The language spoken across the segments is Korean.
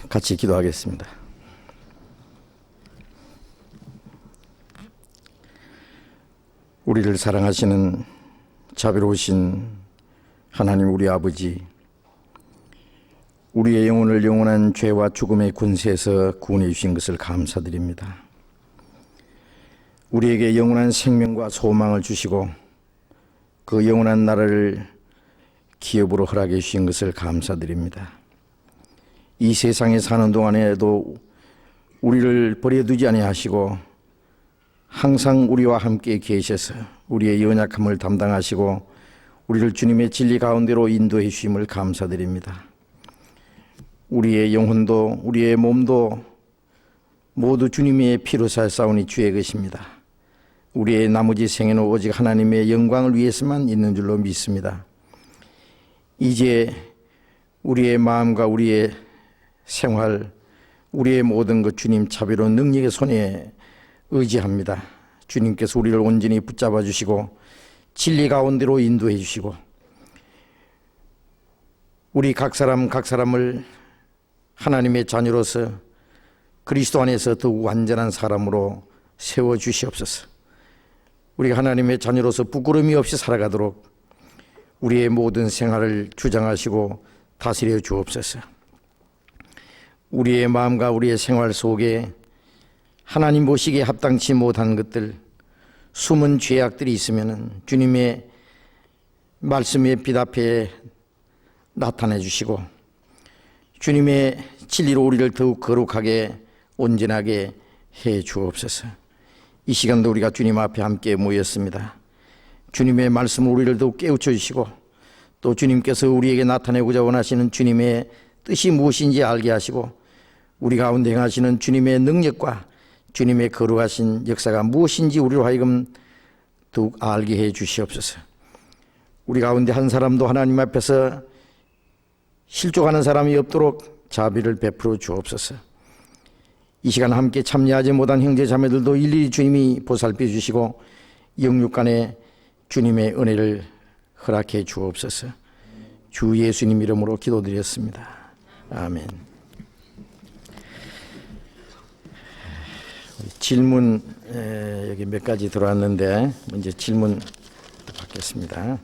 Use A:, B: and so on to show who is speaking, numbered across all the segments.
A: 같이 기도하겠습니다. 우리를 사랑하시는 자비로우신 하나님 우리 아버지, 우리의 영혼을 영원한 죄와 죽음의 권세에서 구원해 주신 것을 감사드립니다. 우리에게 영원한 생명과 소망을 주시고 그 영원한 나라를 기업으로 허락해 주신 것을 감사드립니다. 이 세상에 사는 동안에도 우리를 버려두지 아니하시고 항상 우리와 함께 계셔서 우리의 연약함을 담당하시고 우리를 주님의 진리 가운데로 인도해 주심을 감사드립니다. 우리의 영혼도 우리의 몸도 모두 주님의 피로 살사오니 주의 것입니다. 우리의 나머지 생애는 오직 하나님의 영광을 위해서만 있는 줄로 믿습니다. 이제 우리의 마음과 우리의 생활, 우리의 모든 것 주님 자비로운 능력의 손에 의지합니다. 주님께서 우리를 온전히 붙잡아 주시고 진리 가운데로 인도해 주시고 우리 각 사람을 하나님의 자녀로서 그리스도 안에서 더욱 완전한 사람으로 세워 주시옵소서. 우리가 하나님의 자녀로서 부끄러움이 없이 살아가도록 우리의 모든 생활을 주장하시고 다스려 주옵소서. 우리의 마음과 우리의 생활 속에 하나님 보시기에 합당치 못한 것들, 숨은 죄악들이 있으면 주님의 말씀의 빛 앞에 나타내 주시고 주님의 진리로 우리를 더욱 거룩하게 온전하게 해 주옵소서. 이 시간도 우리가 주님 앞에 함께 모였습니다. 주님의 말씀으로 우리를 더욱 깨우쳐 주시고 또 주님께서 우리에게 나타내고자 원하시는 주님의 뜻이 무엇인지 알게 하시고 우리 가운데 행하시는 주님의 능력과 주님의 거룩하신 역사가 무엇인지 우리로 하여금 더욱 알게 해 주시옵소서. 우리 가운데 한 사람도 하나님 앞에서 실족하는 사람이 없도록 자비를 베풀어 주옵소서. 이 시간 함께 참여하지 못한 형제 자매들도 일일이 주님이 보살펴 주시고 영육간에 주님의 은혜를 허락해 주옵소서. 주 예수님 이름으로 기도드렸습니다. 아멘. 질문 여기 몇 가지 들어왔는데 먼저 질문 받겠습니다.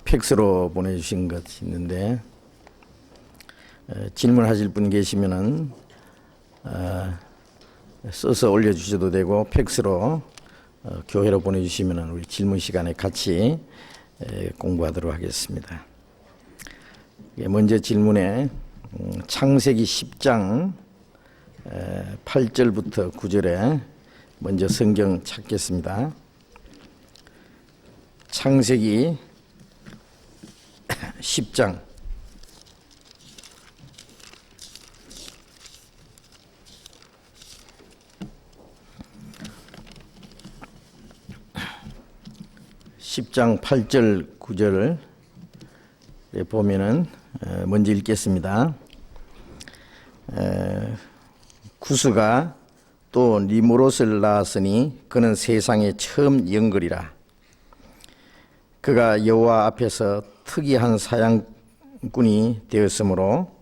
A: 팩스로 보내주신 것이 있는데 질문하실 분 계시면은 써서 올려주셔도 되고 팩스로 교회로 보내주시면은 우리 질문 시간에 같이 공부하도록 하겠습니다. 먼저 질문에 창세기 10장 8절부터 9절에 먼저 성경 찾겠습니다. 창세기 10장 8절 9절을 보면은 먼저 읽겠습니다. 구스가 또 니므롯을 낳았으니 그는 세상에 처음 영걸이라. 그가 여호와 앞에서 특이한 사냥꾼이 되었으므로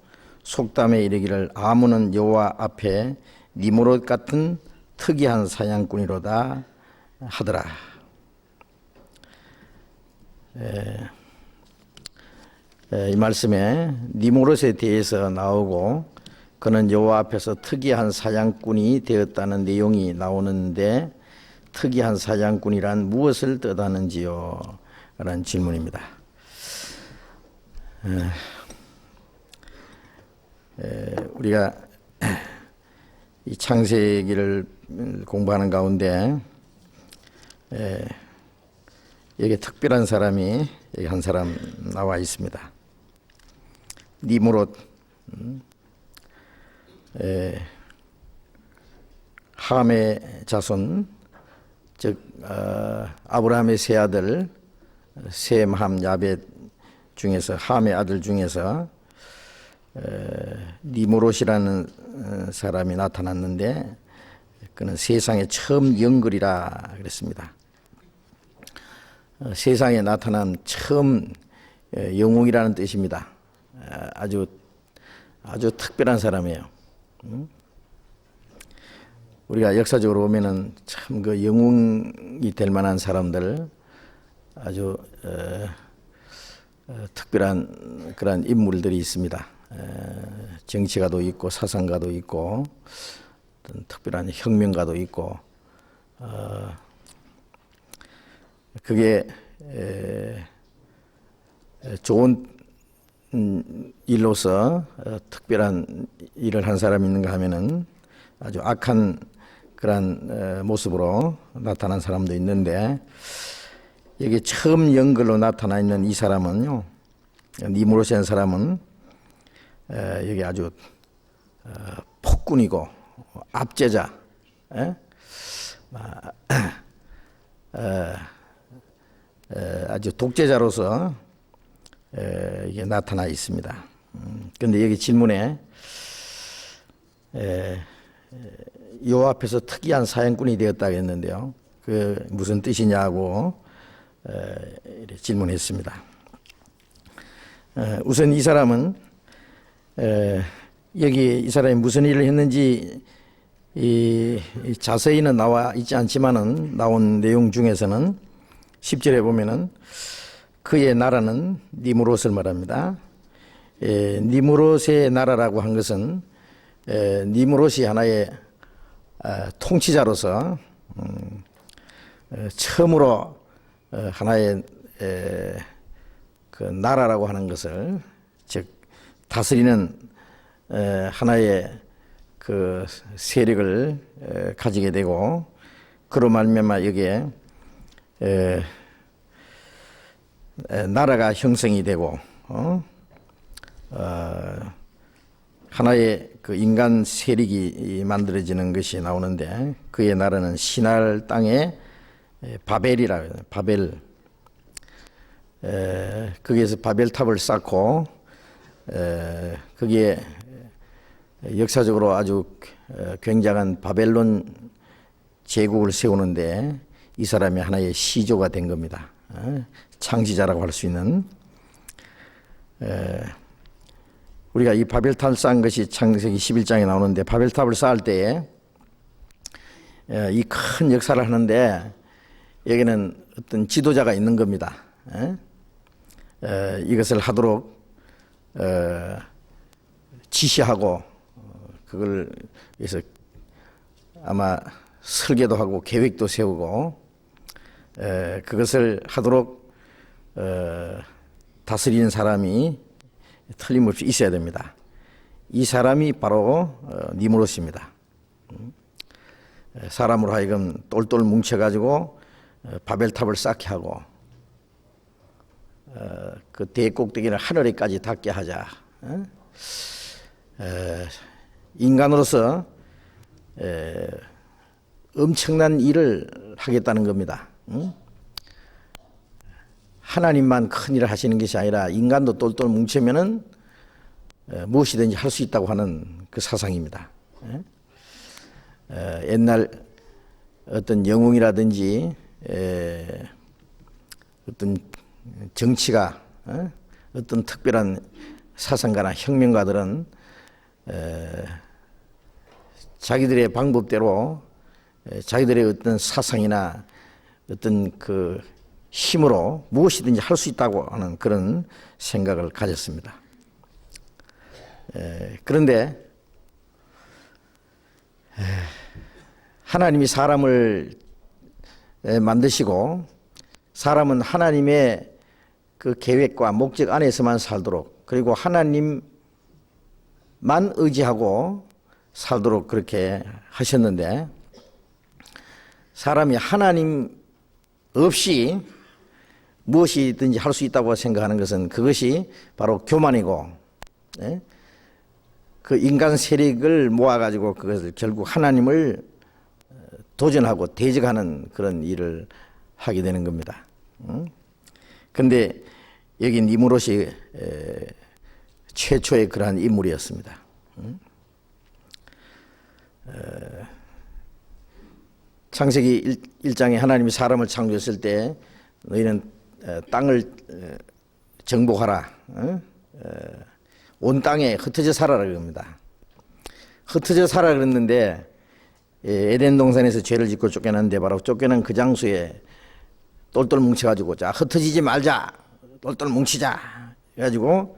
A: 속담에 이르기를 아문은 여호와 앞에 니므롯 같은 특이한 사냥꾼이로다 하더라. 이 말씀에 니므롯에 대해서 나오고 그는 여호와 앞에서 특이한 사냥꾼이 되었다는 내용이 나오는데 특이한 사냥꾼이란 무엇을 뜻하는지요? 라는 질문입니다. 우리가 이 창세기를 공부하는 가운데 여기 특별한 사람이 여기 한 사람 나와 있습니다. 니므롯, 함의 자손, 즉 아브라함의 세 아들 셈, 함, 야벳 중에서 함의 아들 중에서 니므롯이라는 사람이 나타났는데 그는 세상에 처음 영걸이라 그랬습니다. 세상에 나타난 처음 영웅이라는 뜻입니다. 아주 특별한 사람이에요. 우리가 역사적으로 보면은 참 그 영웅이 될 만한 사람들, 아주 특별한 그런 인물들이 있습니다. 정치가도 있고 사상가도 있고 어떤 특별한 혁명가도 있고, 그게 좋은 일로서 특별한 일을 한 사람이 있는가 하면은 아주 악한 그런 모습으로 나타난 사람도 있는데, 여기 처음 연글로 나타나 있는 이 사람은요, 니무롯이라는 사람은 여기 아주 폭군이고 압제자, 아주 독재자로서 이게 나타나 있습니다. 그런데 여기 질문에 요 앞에서 특이한 사형꾼이 되었다고 했는데요, 그 무슨 뜻이냐고 이렇게 질문했습니다. 우선 이 사람은 여기 이 사람이 무슨 일을 했는지 자세히는 나와 있지 않지만은 나온 내용 중에서는 10절에 보면은 그의 나라는 니무롯을 말합니다. 니무롯의 나라라고 한 것은 니무롯이 하나의 통치자로서 처음으로 하나의 그 나라라고 하는 것을, 즉 다스리는 하나의 그 세력을 가지게 되고, 그로 말미암아 여기에 나라가 형성이 되고 하나의 그 인간 세력이 만들어지는 것이 나오는데, 그의 나라는 시날 땅의 바벨이라고 해요. 바벨. 거기에서 바벨탑을 쌓고 거기에 역사적으로 아주 굉장한 바벨론 제국을 세우는데 이 사람이 하나의 시조가 된 겁니다. 창시자라고 할 수 있는. 우리가 이 바벨탑을 쌓은 것이 창세기 11장에 나오는데, 바벨탑을 쌓을 때에 이 큰 역사를 하는데 여기는 어떤 지도자가 있는 겁니다. 이것을 하도록 지시하고, 그걸 위해서 아마 설계도 하고 계획도 세우고, 그것을 하도록 다스리는 사람이 틀림없이 있어야 됩니다. 이 사람이 바로 니무롯입니다. 사람으로 하여금 똘똘 뭉쳐가지고 바벨탑을 쌓게 하고 그 대꼭대기를 하늘에까지 닿게 하자. 인간으로서 엄청난 일을 하겠다는 겁니다. 하나님만 큰 일을 하시는 것이 아니라 인간도 똘똘 뭉치면은 무엇이든지 할 수 있다고 하는 그 사상입니다. 옛날 어떤 영웅이라든지 어떤 정치가, 어떤 특별한 사상가나 혁명가들은 자기들의 방법대로 자기들의 어떤 사상이나 어떤 그 힘으로 무엇이든지 할 수 있다고 하는 그런 생각을 가졌습니다. 그런데 하나님이 사람을 만드시고 사람은 하나님의 그 계획과 목적 안에서만 살도록, 그리고 하나님만 의지하고 살도록 그렇게 하셨는데, 사람이 하나님 없이 무엇이든지 할 수 있다고 생각하는 것은 그것이 바로 교만이고, 그 인간 세력을 모아가지고 그것을 결국 하나님을 도전하고 대적하는 그런 일을 하게 되는 겁니다. 그런데 여기 니무롯이 최초의 그러한 인물이었습니다. 창세기 1장에 하나님이 사람을 창조했을 때 너희는 땅을 정복하라. 온 땅에 흩어져 살아라 그럽니다. 흩어져 살아 그랬는데 에덴 동산에서 죄를 짓고 쫓겨났는데 바로 쫓겨난 그 장소에 똘똘 뭉쳐가지고 자 흩어지지 말자, 똘똘 뭉치자 해가지고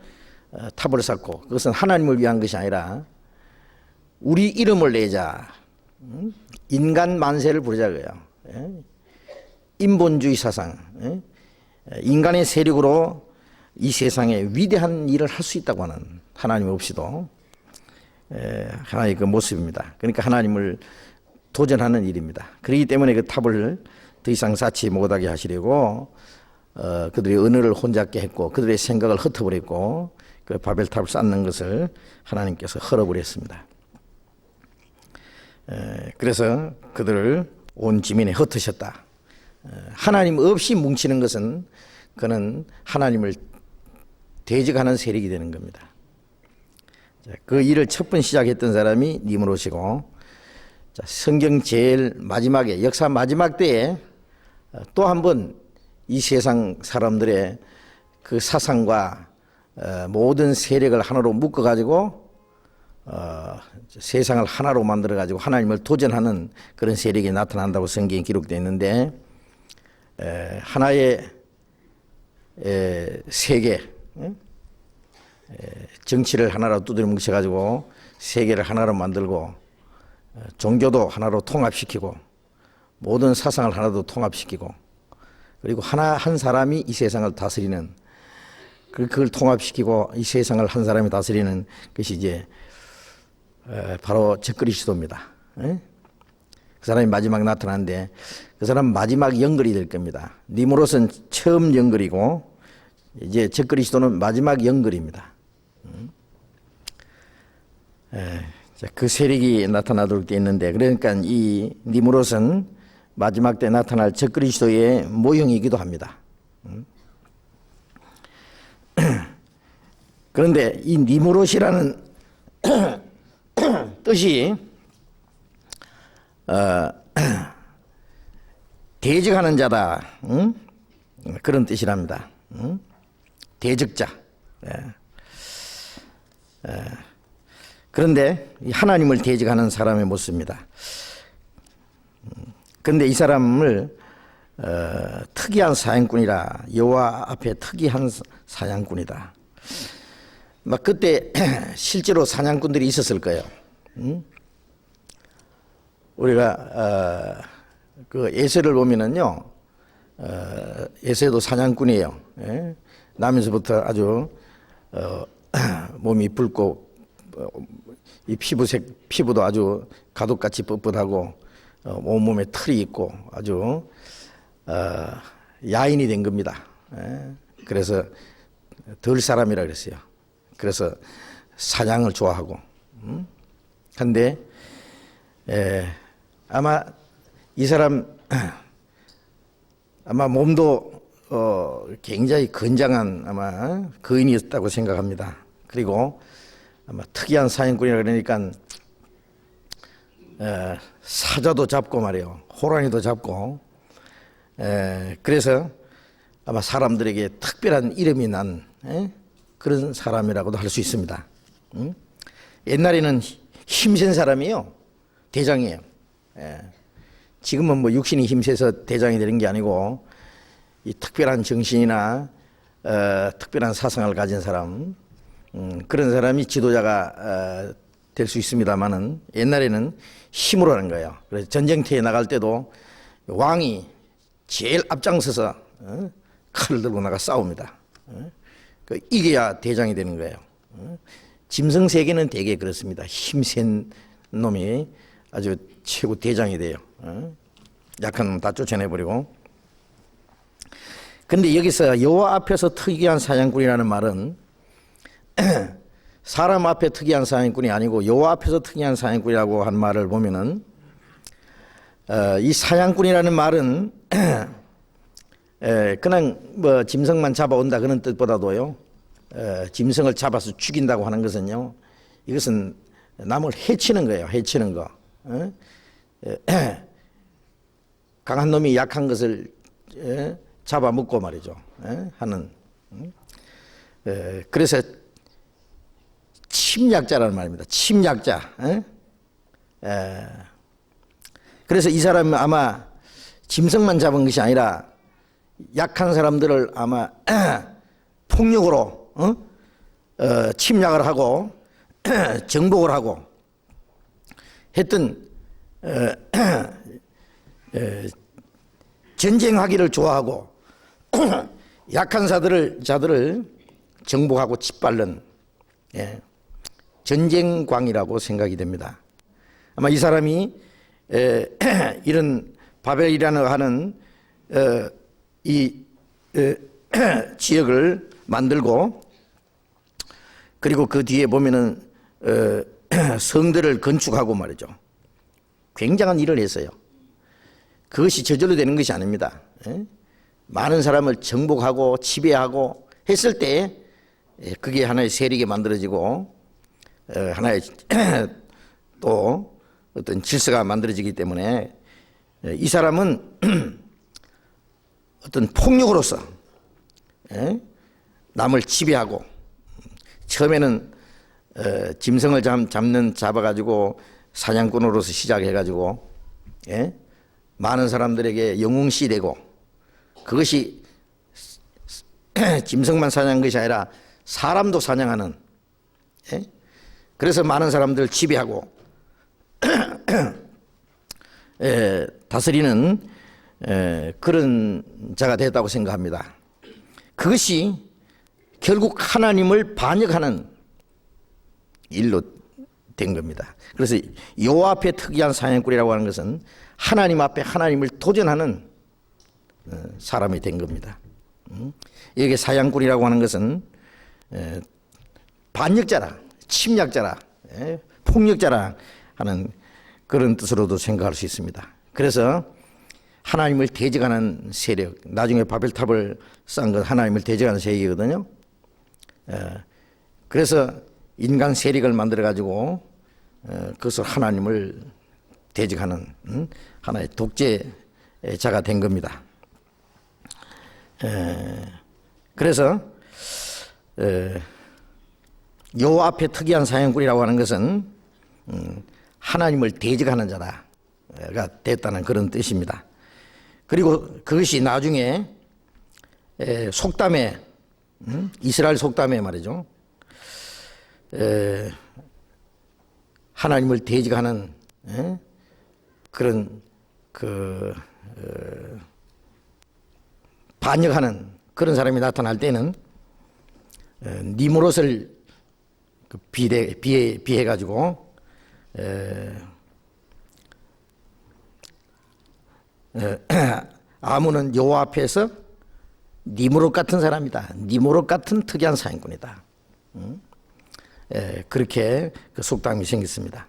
A: 탑을 쌓고 그것은 하나님을 위한 것이 아니라 우리 이름을 내자, 인간 만세를 부르자고요. 인본주의 사상, 인간의 세력으로 이 세상에 위대한 일을 할 수 있다고 하는 하나님 없이도 하나의 그 모습입니다. 그러니까 하나님을 도전하는 일입니다. 그렇기 때문에 그 탑을 더 이상 쌓지 못하게 하시려고 그들의 언어를 혼잡게 했고 그들의 생각을 흩어버렸고 그 바벨탑을 쌓는 것을 하나님께서 헐어버렸습니다. 그래서 그들을 온 지면에 흩으셨다. 하나님 없이 뭉치는 것은 그는 하나님을 대적하는 세력이 되는 겁니다. 그 일을 첫 번 시작했던 사람이 니므롯이고 성경 제일 마지막에 역사 마지막 때에 또 한 번 이 세상 사람들의 그 사상과 모든 세력을 하나로 묶어가지고 세상을 하나로 만들어가지고 하나님을 도전하는 그런 세력이 나타난다고 성경에 기록되어 있는데 하나의 세계, 정치를 하나로 두드려 뭉쳐가지고 세계를 하나로 만들고 종교도 하나로 통합시키고 모든 사상을 하나로 통합시키고 그리고 한 사람이 이 세상을 다스리는 그걸 통합시키고 이 세상을 한 사람이 다스리는 것이 이제 바로 적그리스도입니다. 그 사람이 마지막 나타나는데 그 사람 마지막 영걸이 될 겁니다. 니므롯은 처음 영걸이고 이제 적그리스도는 마지막 영걸입니다. 그 세력이 나타나도록 되어 있는데 그러니까 이 니므롯은 마지막 때 나타날 적그리스도의 모형이기도 합니다. 그런데 이 니므롯이라는 뜻이 대적하는 자다, 그런 뜻이랍니다. 대적자. 그런데 하나님을 대적하는 사람의 모습입니다. 그런데 이 사람을 특이한 사냥꾼이라, 여호와 앞에 특이한 사냥꾼이다. 막 그때 실제로 사냥꾼들이 있었을 거예요. 우리가 그 에세를 보면은요, 에세도 사냥꾼이에요. 나면서부터 아주 몸이 붉고 이 피부도 아주 가독같이 뻣뻣하고 온몸에 털이 있고 아주 야인이 된 겁니다. 그래서 덜 사람이라 그랬어요. 그래서 사냥을 좋아하고. 근데 아마 이 사람 아마 몸도 굉장히 건장한 아마 거인이었다고 생각합니다. 그리고 아마 특이한 사냥꾼이라 그러니까 사자도 잡고 말이에요. 호랑이도 잡고. 그래서 아마 사람들에게 특별한 이름이 난 그런 사람이라고도 할 수 있습니다. 옛날에는 힘센 사람이에요. 대장이에요. 지금은 뭐 육신이 힘세서 대장이 되는 게 아니고 이 특별한 정신이나 특별한 사상을 가진 사람, 그런 사람이 지도자가 될 수 있습니다만은 옛날에는 힘으로 하는 거예요. 그래서 전쟁터에 나갈 때도 왕이 제일 앞장서서 칼을 들고 나가 싸웁니다. 이겨야 대장이 되는 거예요. 짐승 세계는 대개 그렇습니다. 힘센 놈이 아주 최고 대장이 돼요. 약한 놈 다 쫓아내버리고. 근데 여기서 여호와 앞에서 특이한 사냥꾼이라는 말은 사람 앞에 특이한 사냥꾼이 아니고 여호와 앞에서 특이한 사냥꾼이라고 한 말을 보면은 이 사냥꾼이라는 말은 그냥 뭐 짐승만 잡아온다 그런 뜻보다도요, 짐승을 잡아서 죽인다고 하는 것은요, 이것은 남을 해치는 거예요. 해치는 거. 강한 놈이 약한 것을 잡아먹고 말이죠. 하는. 그래서 침략자라는 말입니다. 침략자. 그래서 이 사람은 아마 짐승만 잡은 것이 아니라 약한 사람들을 아마 폭력으로 침략을 하고 정복을 하고 했던 전쟁하기를 좋아하고 약한 자들을 정복하고 짓밟는 전쟁광이라고 생각이 됩니다. 아마 이 사람이 이런 바벨이라는 하는 이 지역을 만들고 그리고 그 뒤에 보면은 성들을 건축하고 말이죠. 굉장한 일을 했어요. 그것이 저절로 되는 것이 아닙니다. 많은 사람을 정복하고 지배하고 했을 때 그게 하나의 세력이 만들어지고 하나의 또 어떤 질서가 만들어지기 때문에 이 사람은 어떤 폭력으로서 남을 지배하고 처음에는 짐승을 잡아가지고 사냥꾼으로서 시작해가지고 많은 사람들에게 영웅시 되고 그것이 짐승만 사냥한 것이 아니라 사람도 사냥하는 그래서 많은 사람들을 지배하고 다스리는 그런 자가 됐다고 생각합니다. 그것이 결국 하나님을 반역하는 일로 된 겁니다. 그래서 요 앞에 특이한 사냥꾼이라고 하는 것은 하나님 앞에 하나님을 도전하는 사람이 된 겁니다. 여기 사냥꾼이라고 하는 것은 반역자라, 침략자라, 폭력자라 하는 그런 뜻으로도 생각할 수 있습니다. 그래서 하나님을 대적하는 세력, 나중에 바벨탑을 쌓은 건 하나님을 대적하는 세력이거든요. 그래서 인간 세력을 만들어 가지고 그것을 하나님을 대적하는 하나의 독재자가 된 겁니다. 그래서 요 앞에 특이한 사형꾼이라고 하는 것은 하나님을 대적하는 자가 됐다는 그런 뜻입니다. 그리고 그것이 나중에 속담에 이스라엘 속담에 말이죠. 하나님을 대적하는 그런 반역하는 그런 사람이 나타날 때는 니므롯을 비해 가지고 아문은 여호와 앞에서 니므롯 같은 사람이다. 니므롯 같은 특이한 사형꾼이다. 그렇게 그 속담이 생겼습니다.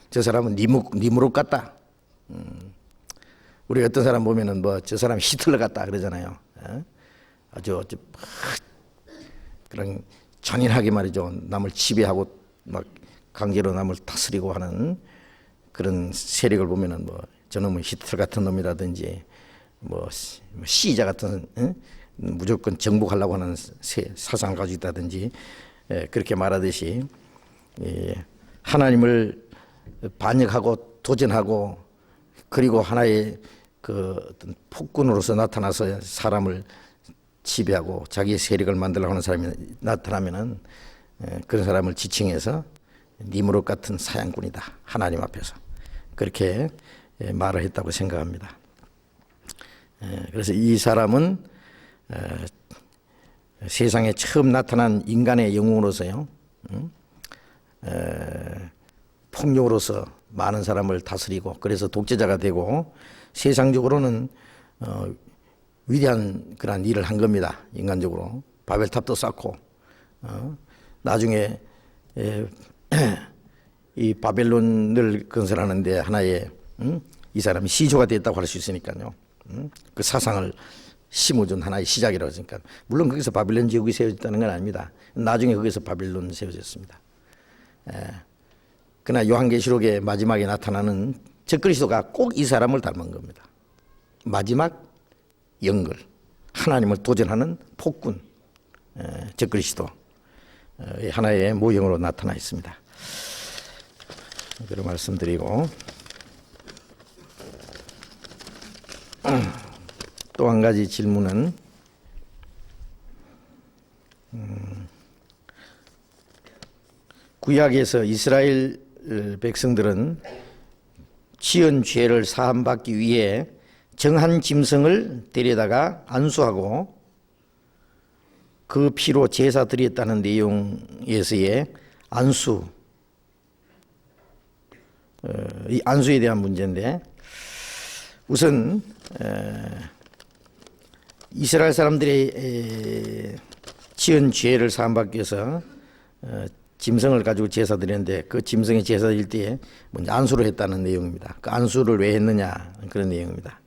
A: 저 사람은 니므롯 같다. 우리 어떤 사람 보면은 뭐 저 사람 히틀러 같다 그러잖아요. 아주 그런 잔인하게 말이죠. 남을 지배하고 막 강제로 남을 다스리고 하는 그런 세력을 보면은 뭐 저놈은 히틀러 같은 놈이라든지 뭐 시자 같은 무조건 정복하려고 하는 사상을 가지고 있다든지 그렇게 말하듯이 하나님을 반역하고 도전하고 그리고 하나의 그 어떤 폭군으로서 나타나서 사람을 지배하고 자기의 세력을 만들려고 하는 사람이 나타나면은 그런 사람을 지칭해서 니므롯 같은 사냥꾼이다. 하나님 앞에서 그렇게 말을 했다고 생각합니다. 그래서 이 사람은 세상에 처음 나타난 인간의 영웅으로서요, 폭력으로서 많은 사람을 다스리고 그래서 독재자가 되고 세상적으로는 위대한 그런 일을 한 겁니다. 인간적으로 바벨탑도 쌓고 나중에 이 바벨론을 건설하는데 하나의 이 사람이 시조가 됐다고 할 수 있으니까요. 그 사상을 심어준 하나의 시작이라고 했으니까 물론 거기서 바벨론 지역이 세워졌다는 건 아닙니다. 나중에 거기서 바벨론 세워졌습니다. 그러나 요한계시록의 마지막에 나타나는 적그리스도가 꼭 이 사람을 닮은 겁니다. 마지막 영글. 하나님을 도전하는 폭군 적그리스도 하나의 모형으로 나타나 있습니다. 그런 말씀드리고 또 한 가지 질문은 구약에서 이스라엘 백성들은 지은 죄를 사함받기 위해 정한 짐승을 데려다가 안수하고 그 피로 제사 드렸다는 내용에서의 안수, 이 안수에 대한 문제인데, 우선 이스라엘 사람들이 지은 죄를 사함받기 위해서 짐승을 가지고 제사 드렸는데, 그 짐승의 제사 드릴 때에 먼저 안수를 했다는 내용입니다. 그 안수를 왜 했느냐, 그런 내용입니다.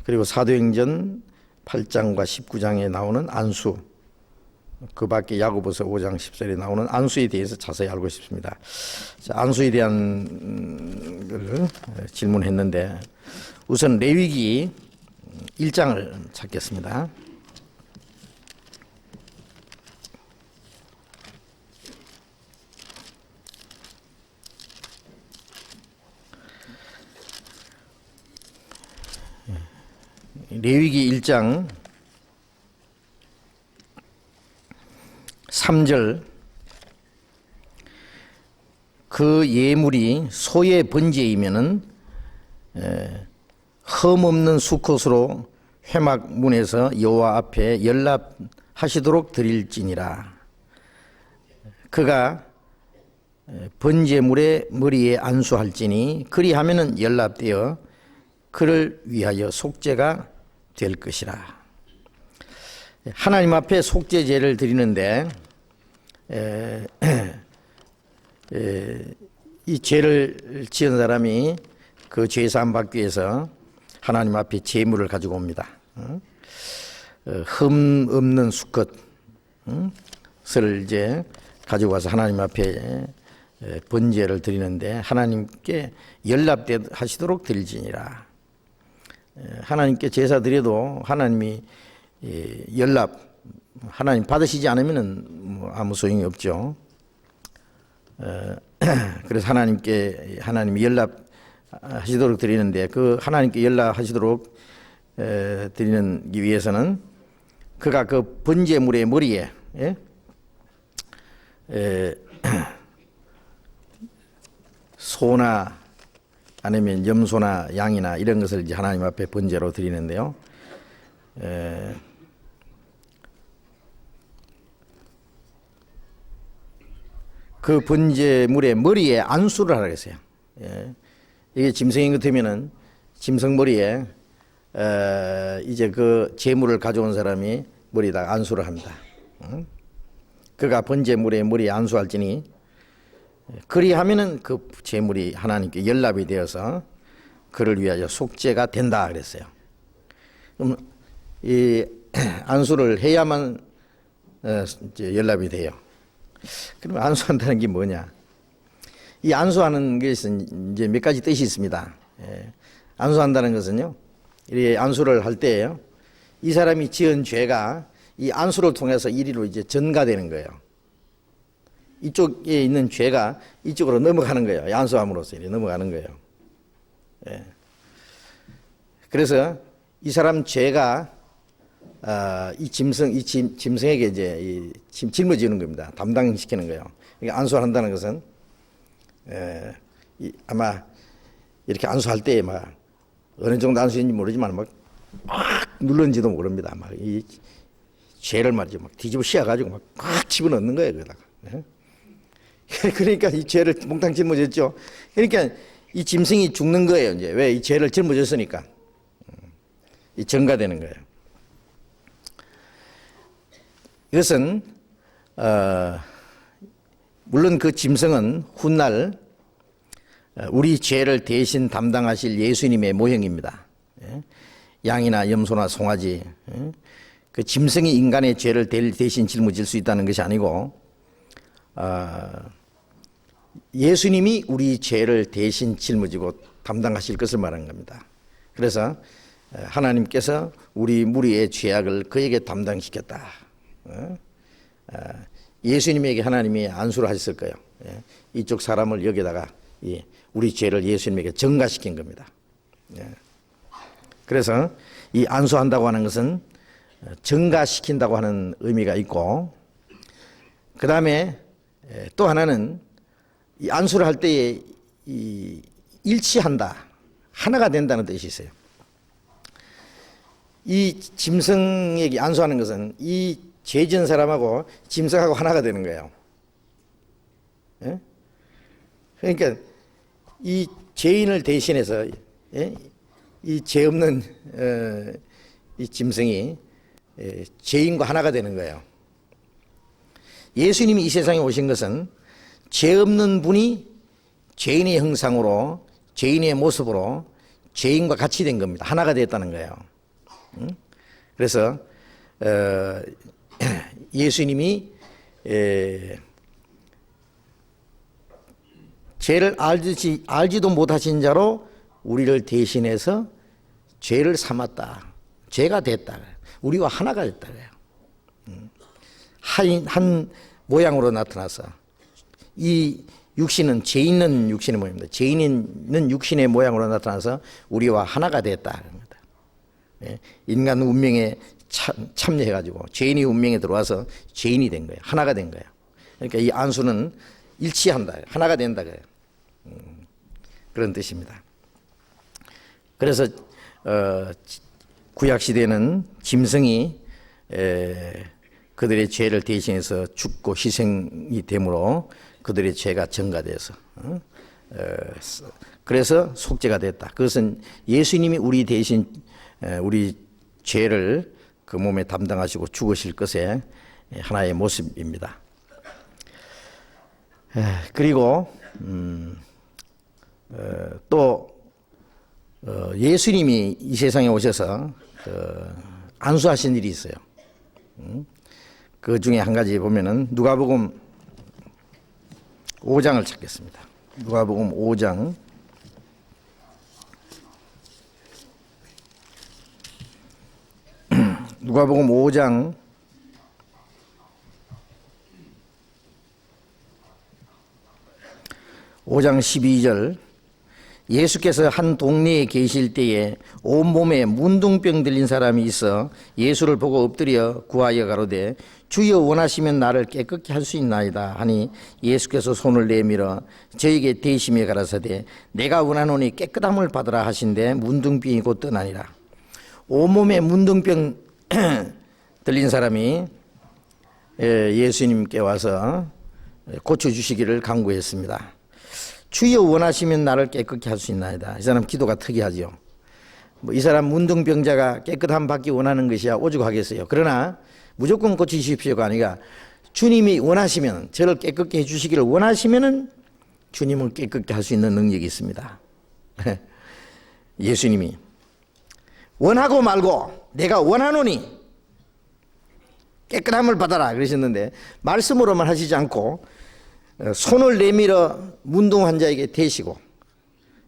A: 그리고 사도행전 8장과 19장에 나오는 안수, 그 밖에 야고보서 5장 10절에 나오는 안수에 대해서 자세히 알고 싶습니다. 자, 안수에 대한 걸 질문했는데, 우선 레위기 1장을 찾겠습니다. 레위기 1장 3절, 그 예물이 소의 번제이면은 흠없는 수컷으로 회막문에서 여호와 앞에 연납하시도록 드릴지니라. 그가 번제물의 머리에 안수할지니 그리하면은 연납되어 그를 위하여 속죄가 될 것이라. 하나님 앞에 속죄제를 드리는데 이 죄를 지은 사람이 그 죄 사함 받기 위해서 하나님 앞에 제물을 가지고 옵니다. 흠 없는 수컷을 이제 가지고 와서 하나님 앞에 번제를 드리는데, 하나님께 연락하시도록 드릴지니라. 하나님께 제사 드려도 하나님이 하나님 받으시지 않으면 뭐 아무 소용이 없죠. 그래서 하나님이 연락하시도록 드리는데, 그 하나님께 연락하시도록 드리는 위해서는 그가 그 번제물의 머리에 소나 아니면 염소나 양이나 이런 것을 이제 하나님 앞에 번제로 드리는데요. 그 번제물의 머리에 안수를 하라고 했어요. 이게 짐승인 것 같으면은 짐승 머리에 이제 그 제물을 가져온 사람이 머리에다가 안수를 합니다. 그가 번제물의 머리에 안수할지니 그리하면은 그 제물이 하나님께 연락이 되어서 그를 위하여 속죄가 된다 그랬어요. 그럼 이 안수를 해야만 이제 연락이 돼요. 그러면 안수한다는 게 뭐냐? 이 안수하는 것은 이제 몇 가지 뜻이 있습니다. 안수한다는 것은요, 이 안수를 할 때예요, 이 사람이 지은 죄가 이 안수를 통해서 이리로 이제 전가되는 거예요. 이쪽에 있는 죄가 이쪽으로 넘어가는 거예요. 이 안수함으로써 이렇게 넘어가는 거예요. 그래서 이 사람 죄가 이 짐승에게 이제 짊어지는 겁니다. 담당시키는 거예요. 그러니까 안수한다는 것은 아마 이렇게 안수할 때 막 어느 정도 안수인지 모르지만 막 눌렀는지도 모릅니다. 막 이 죄를 말이죠, 막 뒤집어 씌워가지고 막 꽉 집어넣는 거예요, 거기다가. 그러니까 이 죄를 몽땅 짊어졌죠. 그러니까 이 짐승이 죽는 거예요. 이제 왜? 이 죄를 짊어졌으니까. 이 전가되는 거예요. 이것은 물론 그 짐승은 훗날 우리 죄를 대신 담당하실 예수님의 모형입니다. 양이나 염소나 송아지, 그 짐승이 인간의 죄를 대신 짊어질 수 있다는 것이 아니고 예수님이 우리 죄를 대신 짊어지고 담당하실 것을 말하는 겁니다. 그래서 하나님께서 우리 무리의 죄악을 그에게 담당시켰다. 예수님에게 하나님이 안수를 하셨을 거예요. 이쪽 사람을 여기다가 우리 죄를 예수님에게 전가시킨 겁니다. 그래서 이 안수한다고 하는 것은 전가시킨다고 하는 의미가 있고, 그 다음에 또 하나는 이 안수를 할 때에 일치한다, 하나가 된다는 뜻이 있어요. 이 짐승에게 안수하는 것은 이 죄진 사람하고 짐승하고 하나가 되는 거예요. 그러니까 이 죄인을 대신해서 이 죄 없는 이 짐승이 죄인과 하나가 되는 거예요. 예수님이 이 세상에 오신 것은 죄 없는 분이 죄인의 형상으로, 죄인의 모습으로 죄인과 같이 된 겁니다. 하나가 됐다는 거예요. 그래서 예수님이 죄를 알지도 못하신 자로 우리를 대신해서 죄를 삼았다. 죄가 됐다. 우리와 하나가 됐다. 한 모양으로 나타나서 이 육신은 죄 있는 육신의 모양입니다. 죄 있는 육신의 모양으로 나타나서 우리와 하나가 됐다. 인간 운명에 참여해가지고 죄인의 운명에 들어와서 죄인이 된 거예요. 하나가 된 거예요. 그러니까 이 안수는 일치한다. 하나가 된다. 그런 뜻입니다. 그래서 구약시대는 짐승이 그들의 죄를 대신해서 죽고 희생이 되므로 그들의 죄가 전가돼서 그래서 속죄가 됐다. 그것은 예수님이 우리 대신 우리 죄를 그 몸에 담당하시고 죽으실 것의 하나의 모습입니다. 그리고 또 예수님이 이 세상에 오셔서 안수하신 일이 있어요. 그 중에 한 가지 보면은 누가복음 5장을 찾겠습니다. 누가복음 5장 누가복음 5장 12절 예수께서 한 동네에 계실 때에 온몸에 문둥병 들린 사람이 있어 예수를 보고 엎드려 구하여 가로되 주여 원하시면 나를 깨끗게 할 수 있나이다 하니 예수께서 손을 내밀어 저에게 대심에 가라사대 내가 원하노니 깨끗함을 받으라 하신대 문둥병이 곧 떠나니라. 온몸에 문둥병 들린 사람이 예수님께 와서 고쳐주시기를 간구했습니다. 주여 원하시면 나를 깨끗게 할 수 있나이다. 이 사람 기도가 특이하죠. 이 사람 문둥병자가 깨끗함 받기 원하는 것이야 오죽하겠어요. 그러나 무조건 고치십시오가 아니라 주님이 원하시면, 저를 깨끗게 해주시기를 원하시면 주님을 깨끗게 할 수 있는 능력이 있습니다. 예수님이 원하고 말고 내가 원하노니 깨끗함을 받아라 그러셨는데 말씀으로만 하시지 않고 손을 내밀어 문둥 환자에게 대시고,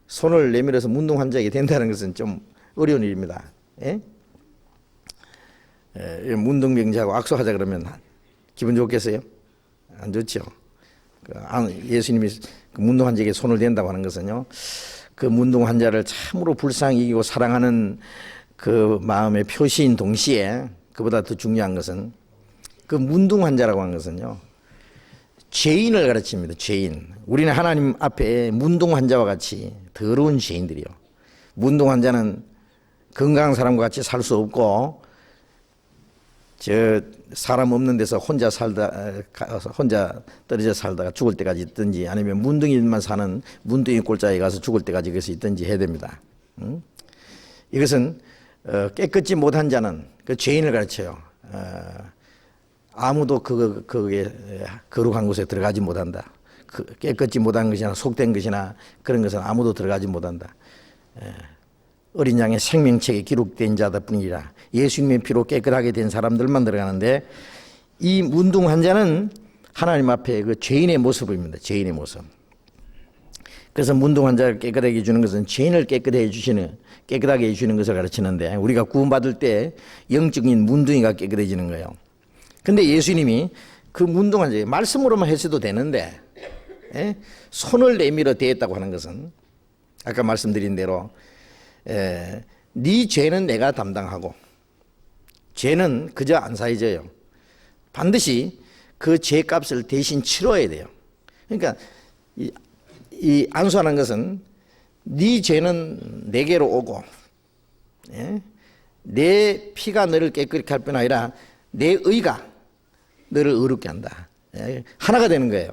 A: 손을 내밀어서 문둥 환자에게 된다는 것은 좀 어려운 일입니다. 문둥병자하고 악수하자 그러면 기분 좋겠어요? 안 좋죠. 예수님이 그 문둥 환자에게 손을 댄다고 하는 것은요, 그 문둥 환자를 참으로 불쌍히 여기고 사랑하는 그 마음의 표시인 동시에 그보다 더 중요한 것은 그 문둥 환자라고 하는 것은요, 죄인을 가르칩니다. 죄인. 우리는 하나님 앞에 문둥 환자와 같이 더러운 죄인들이요. 문둥 환자는 건강한 사람과 같이 살 수 없고 저 사람 없는 데서 혼자 떨어져 살다가 죽을 때까지 있든지 아니면 문둥이만 사는 문둥이 꼴자에 가서 죽을 때까지 거기서 있든지 해야 됩니다. 이것은 깨끗지 못한 자는 그 죄인을 가르쳐요. 아무도 그게 거룩한 곳에 들어가지 못한다. 깨끗지 못한 것이나 속된 것이나 그런 것은 아무도 들어가지 못한다. 어린 양의 생명책에 기록된 자들 뿐이라 예수님의 피로 깨끗하게 된 사람들만 들어가는데, 이 문둥 환자는 하나님 앞에 그 죄인의 모습입니다. 죄인의 모습. 그래서 문둥 환자를 깨끗하게 해주는 것은 죄인을 깨끗하게 해주는 것을 가르치는데, 우리가 구원받을 때 영적인 문둥이가 깨끗해지는 거예요. 근데 예수님이 그 문둥 환자에게 말씀으로만 했어도 되는데, 손을 내밀어 대했다고 하는 것은 아까 말씀드린 대로 네 죄는 내가 담당하고, 죄는 그저 안 사해져요. 반드시 그 죄값을 대신 치러야 돼요. 그러니까 이 안수하는 것은 네 죄는 내게로 오고, 내 피가 너를 깨끗하게 할 뿐 아니라 내 의가 너를 의롭게 한다. 하나가 되는 거예요.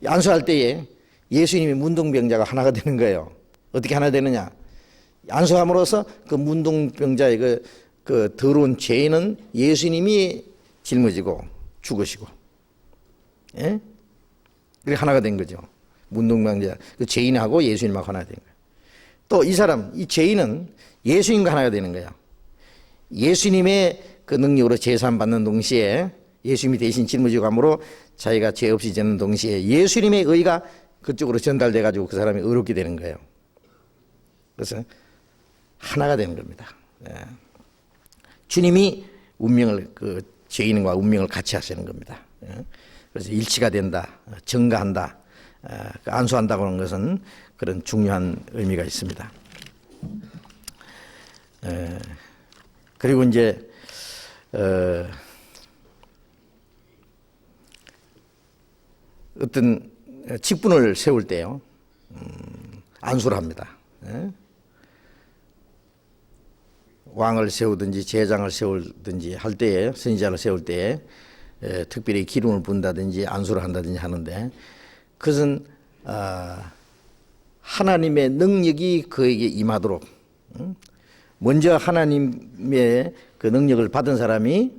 A: 안수할 때에 예수님이 문둥병자가 하나가 되는 거예요. 어떻게 하나 되느냐? 안수함으로써 그 문둥병자의 그 더러운 죄는 예수님이 짊어지고 죽으시고, 그게 하나가 된 거죠. 문둥병자 그 죄인하고 예수님하고 하나 된 거예요. 또 이 사람, 이 죄인은 예수님과 하나가 되는 거예요. 예수님의 그 능력으로 제사함 받는 동시에, 예수님이 대신 짊어지고 함으로 자기가 죄 없이 지는 동시에 예수님의 의가 그쪽으로 전달돼 가지고 그 사람이 의롭게 되는 거예요. 그래서 하나가 되는 겁니다. 주님이 운명을, 그 죄인과 운명을 같이 하시는 겁니다. 그래서 일치가 된다, 증가한다, 안수한다고 하는 것은 그런 중요한 의미가 있습니다. 그리고 이제 어떤 직분을 세울 때요, 안수를 합니다. 왕을 세우든지 제장을 세우든지 할 때에, 선지자를 세울 때에 특별히 기름을 부은다든지 안수를 한다든지 하는데, 그것은 하나님의 능력이 그에게 임하도록, 먼저 하나님의 그 능력을 받은 사람이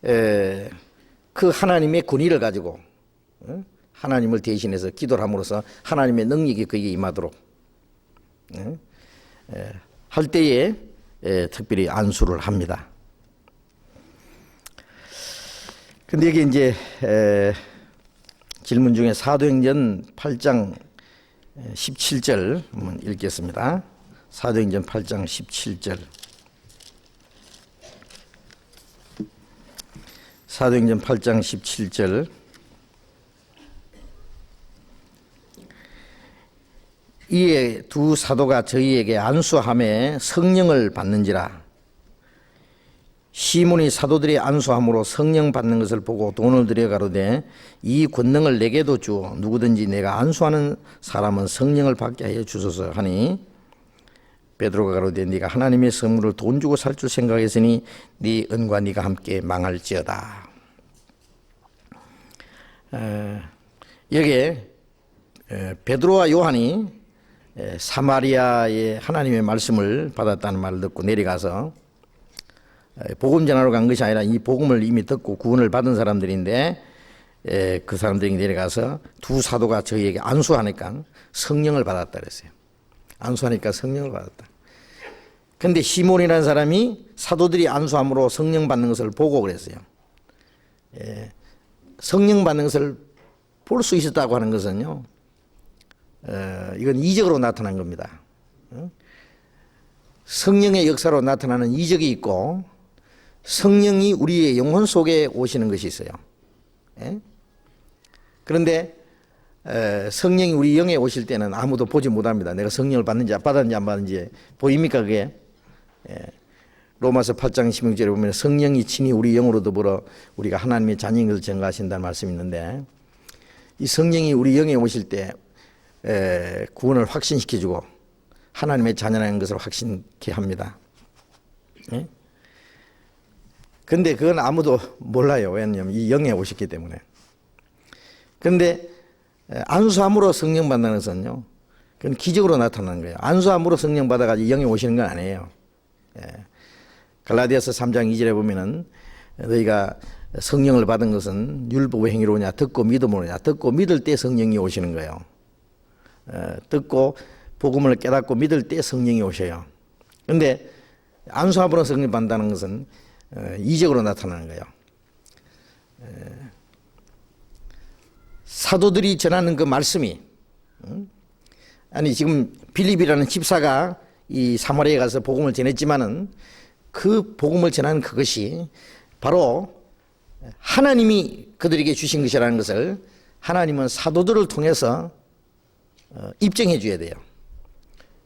A: 그 하나님의 권위를 가지고 하나님을 대신해서 기도를 함으로써 하나님의 능력이 그에게 임하도록 할 때에 특별히 안수를 합니다. 근데 이게 이제 질문 중에 사도행전 8장 17절 한번 읽겠습니다. 사도행전 8장 17절. 사도행전 8장 17절. 이에 두 사도가 저희에게 안수함에 성령을 받는지라. 시몬이 사도들이 안수함으로 성령 받는 것을 보고 돈을 들여 가로되 이 권능을 내게도 주어 누구든지 내가 안수하는 사람은 성령을 받게 하여 주소서 하니, 베드로가 가로되 네가 하나님의 선물을 돈 주고 살 줄 생각했으니 네 은과 네가 함께 망할지어다. 여기에 베드로와 요한이 사마리아의 하나님의 말씀을 받았다는 말을 듣고 내려가서 복음 전하러 간 것이 아니라 이 복음을 이미 듣고 구원을 받은 사람들인데, 그 사람들이 내려가서 두 사도가 저희에게 안수하니까 성령을 받았다 그랬어요. 안수하니까 성령을 받았다. 근데 시몬이라는 사람이 사도들이 안수함으로 성령 받는 것을 보고 그랬어요. 성령 받는 것을 볼 수 있었다고 하는 것은요, 이건 이적으로 나타난 겁니다. 성령의 역사로 나타나는 이적이 있고, 성령이 우리의 영혼 속에 오시는 것이 있어요. 그런데 성령이 우리 영에 오실 때는 아무도 보지 못합니다. 내가 성령을 받는지 안 받는지 보입니까 그게? 로마서 8장 16절에 보면 성령이 친히 우리 영으로 더불어 우리가 하나님의 자녀인 것을 증거하신다는 말씀이 있는데, 이 성령이 우리 영에 오실 때 구원을 확신시켜주고 하나님의 자녀라는 것을 확신케 합니다. 근데 그건 아무도 몰라요. 왜냐하면 이 영에 오셨기 때문에. 그런데 안수함으로 성령 받는 것은요, 그건 기적으로 나타나는 거예요. 안수함으로 성령 받아가지고 영에 오시는 건 아니에요. 갈라디아서 3장 2절에 보면은 너희가 성령을 받은 것은 율법의 행위로 오냐 듣고 믿음으로 오냐. 듣고 믿을 때 성령이 오시는 거예요. 듣고 복음을 깨닫고 믿을 때 성령이 오셔요. 그런데 안수함으로 성령 받는다는 것은 이적으로 나타나는 거예요. 사도들이 전하는 그 말씀이, 아니 지금 빌립이라는 집사가 이 사마리아에 가서 복음을 전했지만은 그 복음을 전하는 그것이 바로 하나님이 그들에게 주신 것이라는 것을 하나님은 사도들을 통해서 입증해 줘야 돼요.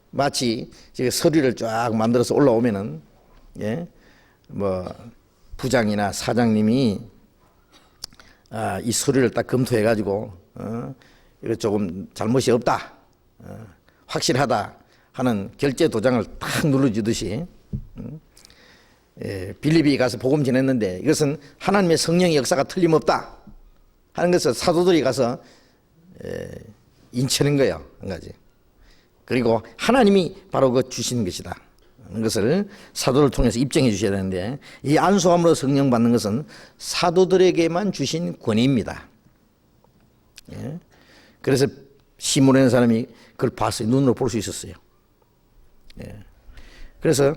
A: 마치 서류를 쫙 만들어서 올라오면은, 예, 뭐 부장이나 사장님이 이 서류를 딱 검토해 가지고 이거 조금 잘못이 없다, 확실하다 하는 결제 도장을 딱 눌러주듯이, 빌립이 가서 복음 전했는데 이것은 하나님의 성령의 역사가 틀림없다 하는 것을 사도들이 가서 인치는 거예요. 한 가지. 그리고 하나님이 바로 그 주신 것이다 하는 것을 사도를 통해서 입증해 주셔야 되는데, 이 안수함으로 성령 받는 것은 사도들에게만 주신 권위입니다. 예? 그래서 시몬이라는 사람이 그걸 봤어요. 눈으로 볼 수 있었어요. 예. 그래서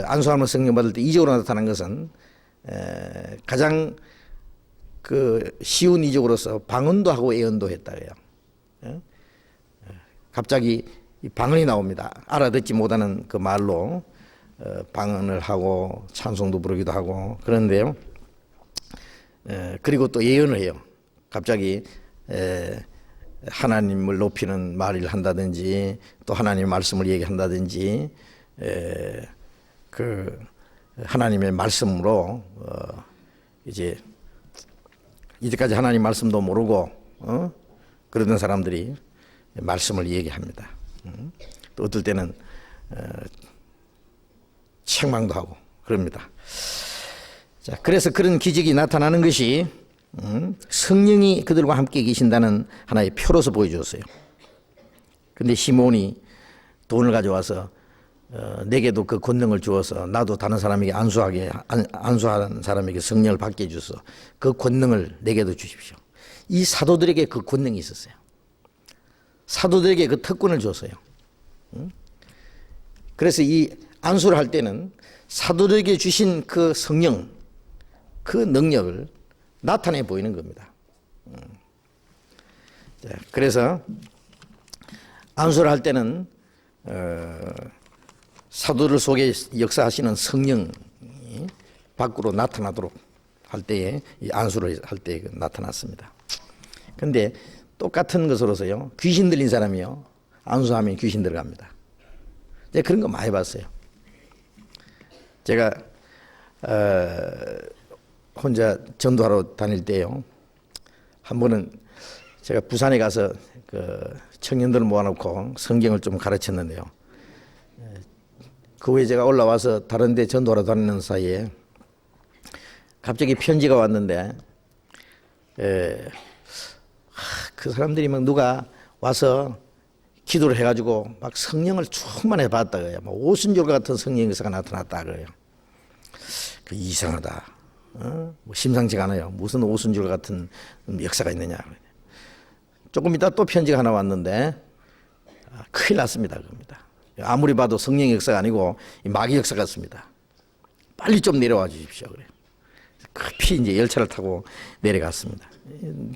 A: 안수함으로 성령 받을 때 이적으로 나타난 것은 가장 그 쉬운 이적으로서 방언도 하고 예언도 했다고요. 예? 갑자기 방언이 나옵니다. 알아듣지 못하는 그 말로 방언을 하고 찬송도 부르기도 하고 그런데요. 그리고 또 예언을 해요. 갑자기 하나님을 높이는 말을 한다든지 또 하나님의 말씀을 얘기한다든지, 그 하나님의 말씀으로 이제 이제까지 하나님 말씀도 모르고 그러던 사람들이 말씀을 얘기합니다. 또 어떨 때는 책망도 하고 그럽니다. 자, 그래서 그런 기적이 나타나는 것이 성령이 그들과 함께 계신다는 하나의 표로서 보여주었어요. 근데 시몬이 돈을 가져와서 내게도 그 권능을 주어서 나도 다른 사람에게 안수하는 사람에게 성령을 받게 해주소. 그 권능을 내게도 주십시오. 이 사도들에게 그 권능이 있었어요. 사도들에게 그 특권을 줬어요. 그래서 이 안수를 할 때는 사도들에게 주신 그 성령, 그 능력을 나타내 보이는 겁니다. 그래서 안수를 할 때는 사도들 속에 역사하시는 성령이 밖으로 나타나도록 할 때에 이 안수를 할 때 나타났습니다. 그런데 똑같은 것으로서요, 귀신 들린 사람이요, 안수하면 귀신 들어갑니다. 제가 그런 거 많이 봤어요. 제가 혼자 전도하러 다닐 때요, 한 번은 제가 부산에 가서 그 청년들을 모아놓고 성경을 좀 가르쳤는데요. 그 후에 제가 올라와서 다른 데 전도하러 다니는 사이에 갑자기 편지가 왔는데, 그 사람들이 막 누가 와서 기도를 해가지고 막 성령을 충만해 봤다 그래요. 막 오순절 같은 성령 역사가 나타났다 그래요. 그 이상하다. 뭐 심상치가 않아요. 무슨 오순절 같은 역사가 있느냐. 조금 이따 또 편지가 하나 왔는데 큰일 났습니다. 그겁니다. 아무리 봐도 성령 역사가 아니고 마귀 역사 같습니다. 빨리 좀 내려와 주십시오. 그래요. 급히 이제 열차를 타고 내려갔습니다.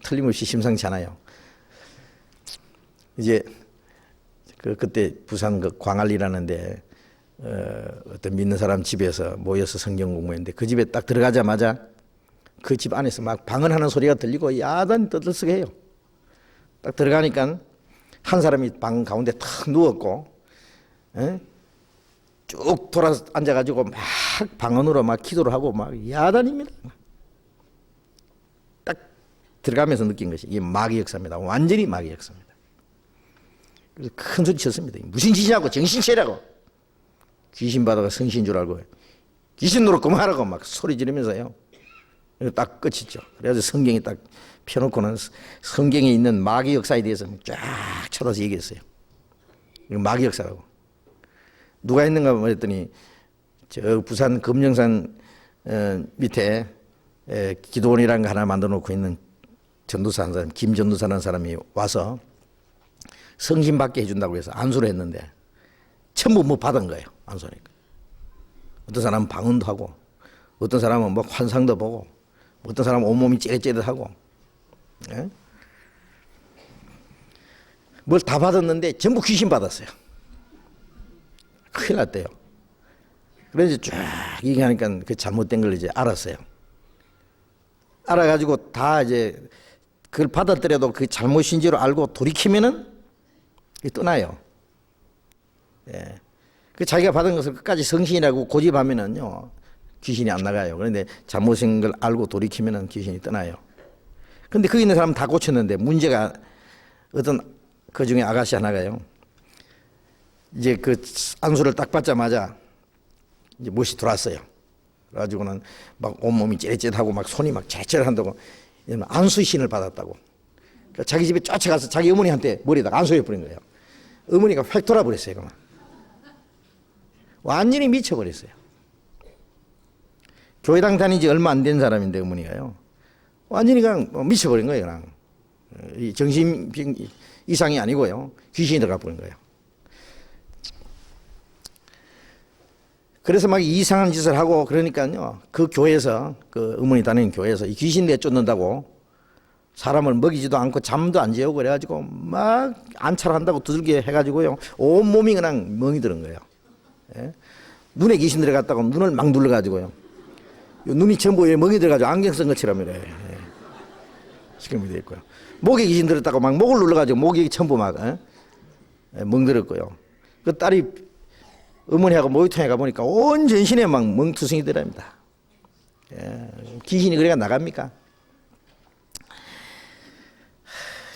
A: 틀림없이 심상치 않아요. 이제 그때 부산 그 광안리라는데 어떤 믿는 사람 집에서 모여서 성경 공부했는데, 그 집에 딱 들어가자마자 그 집 안에서 막 방언하는 소리가 들리고 야단이 떠들썩해요. 딱 들어가니까 한 사람이 방 가운데 탁 누웠고, 쭉 돌아 앉아가지고 막 방언으로 막 기도를 하고 막 야단입니다. 딱 들어가면서 느낀 것이 이게 마귀 역사입니다. 완전히 마귀 역사입니다. 그래서 큰 소리 쳤습니다. 무슨 짓이냐고, 정신 차리라고. 귀신 받아가 성신 줄 알고 귀신 노릇 그만하라고 막 소리 지르면서요. 딱 끝이죠. 그래서 성경이 딱 펴놓고는 성경에 있는 마귀 역사에 대해서 쫙 쳐다서 얘기했어요. 이거 마귀 역사라고. 누가 있는가 했더니 저 부산 금령산 밑에 기도원이라는 거 하나 만들어 놓고 있는 전도사 한 사람, 김전도사라는 사람이 와서 성신 받게 해준다고 해서 안수를 했는데 전부 뭐 받은 거예요. 안수하니까. 어떤 사람은 방언도 하고, 어떤 사람은 뭐 환상도 보고, 어떤 사람은 온몸이 찌릿찌릿하고, 예? 뭘 다 받았는데 전부 귀신 받았어요. 큰일 났대요. 그래서 쫙 얘기하니까 그 잘못된 걸 이제 알았어요. 알아가지고 다 이제 그걸 받았더라도 그 잘못인지로 알고 돌이키면은 떠나요. 예. 그 자기가 받은 것을 끝까지 성신이라고 고집하면은요, 귀신이 안 나가요. 그런데 잘못인 걸 알고 돌이키면은 귀신이 떠나요. 근데 거기 있는 사람은 다 고쳤는데 문제가 어떤 그 중에 아가씨 하나가요. 이제 그 안수를 딱 받자마자 이제 못이 들어왔어요. 그래가지고는 막 온몸이 찌릿찌릿하고 막 손이 막 채채한다고 안수신을 받았다고. 그러니까 자기 집에 쫓아가서 자기 어머니한테 머리에다가 안수해 버린 거예요. 어머니가 획 돌아버렸어요. 그만. 완전히 미쳐버렸어요. 교회당 다닌 지 얼마 안 된 사람인데 어머니가요. 완전히 그냥 미쳐버린 거예요. 그냥. 이 정신병 이상이 아니고요. 귀신이 들어가 버린 거예요. 그래서 막 이상한 짓을 하고 그러니까요. 그 교회에서 그 어머니 다니는 교회에서 이 귀신 내쫓는다고 사람을 먹이지도 않고 잠도 안 재우고 그래가지고 막 안찰한다고 두들겨 해가지고요. 온몸이 그냥 멍이 드는 거예요. 예? 눈에 귀신 들어갔다고 눈을 막 눌러가지고요. 눈이 전부 멍이 들어가지고 안경 쓴 것처럼 이래. 예. 시험이 되어 있고요. 목에 귀신 들었다고 막 목을 눌러가지고 목이 전부 막 멍들었고요. 그 딸이 어머니하고 모유통에 가보니까 온 전신에 막 멍투성이 들어갑니다. 예. 귀신이 그래가 나갑니까?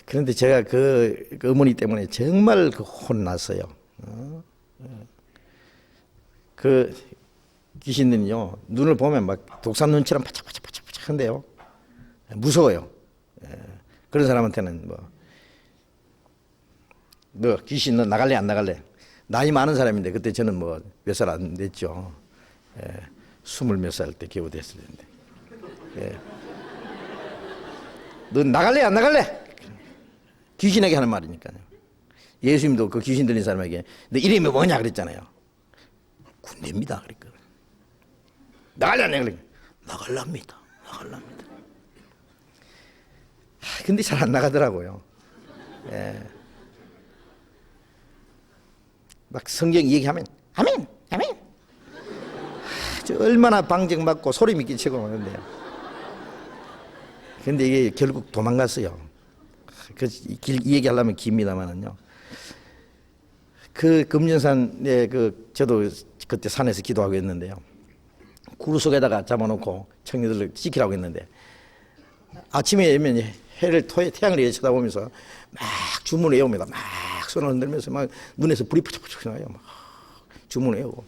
A: 그런데 제가 그 어머니 때문에 정말 혼났어요. 그 귀신들은요, 눈을 보면 막 독산 눈처럼 바짝바짝바짝 한데요. 무서워요. 그런 사람한테는 너 귀신 너 나갈래 안 나갈래? 나이 많은 사람인데 그때 저는 몇 살 안 됐죠. 20몇 살 때 겨우 됐을 텐데. 너 나갈래 안 나갈래? 귀신에게 하는 말이니까요. 예수님도 그 귀신 들린 사람에게 너 이름이 뭐냐 그랬잖아요. 군대입니다. 그러니까 나갈래 안 나갈래? 나갈랍니다. 나갈랍니다. 근데 잘 안 나가더라고요. 막 성경 얘기하면 아멘 아멘. 저 얼마나 방정맞고 소리 믿기 치고 하는데요. 근데 이게 결국 도망갔어요. 이 얘기하려면 깁니다만은요. 그 금년산에 저도 그때 산에서 기도하고 있는데요. 굴 속에다가 잡아놓고 청년들을 지키라고 했는데 아침에 되면 태양을 쳐다보면서 막 주문을 외웁니다. 막 손을 흔들면서 막 눈에서 불이 푸쩍푸쩍 나요. 막 주문을 외우고.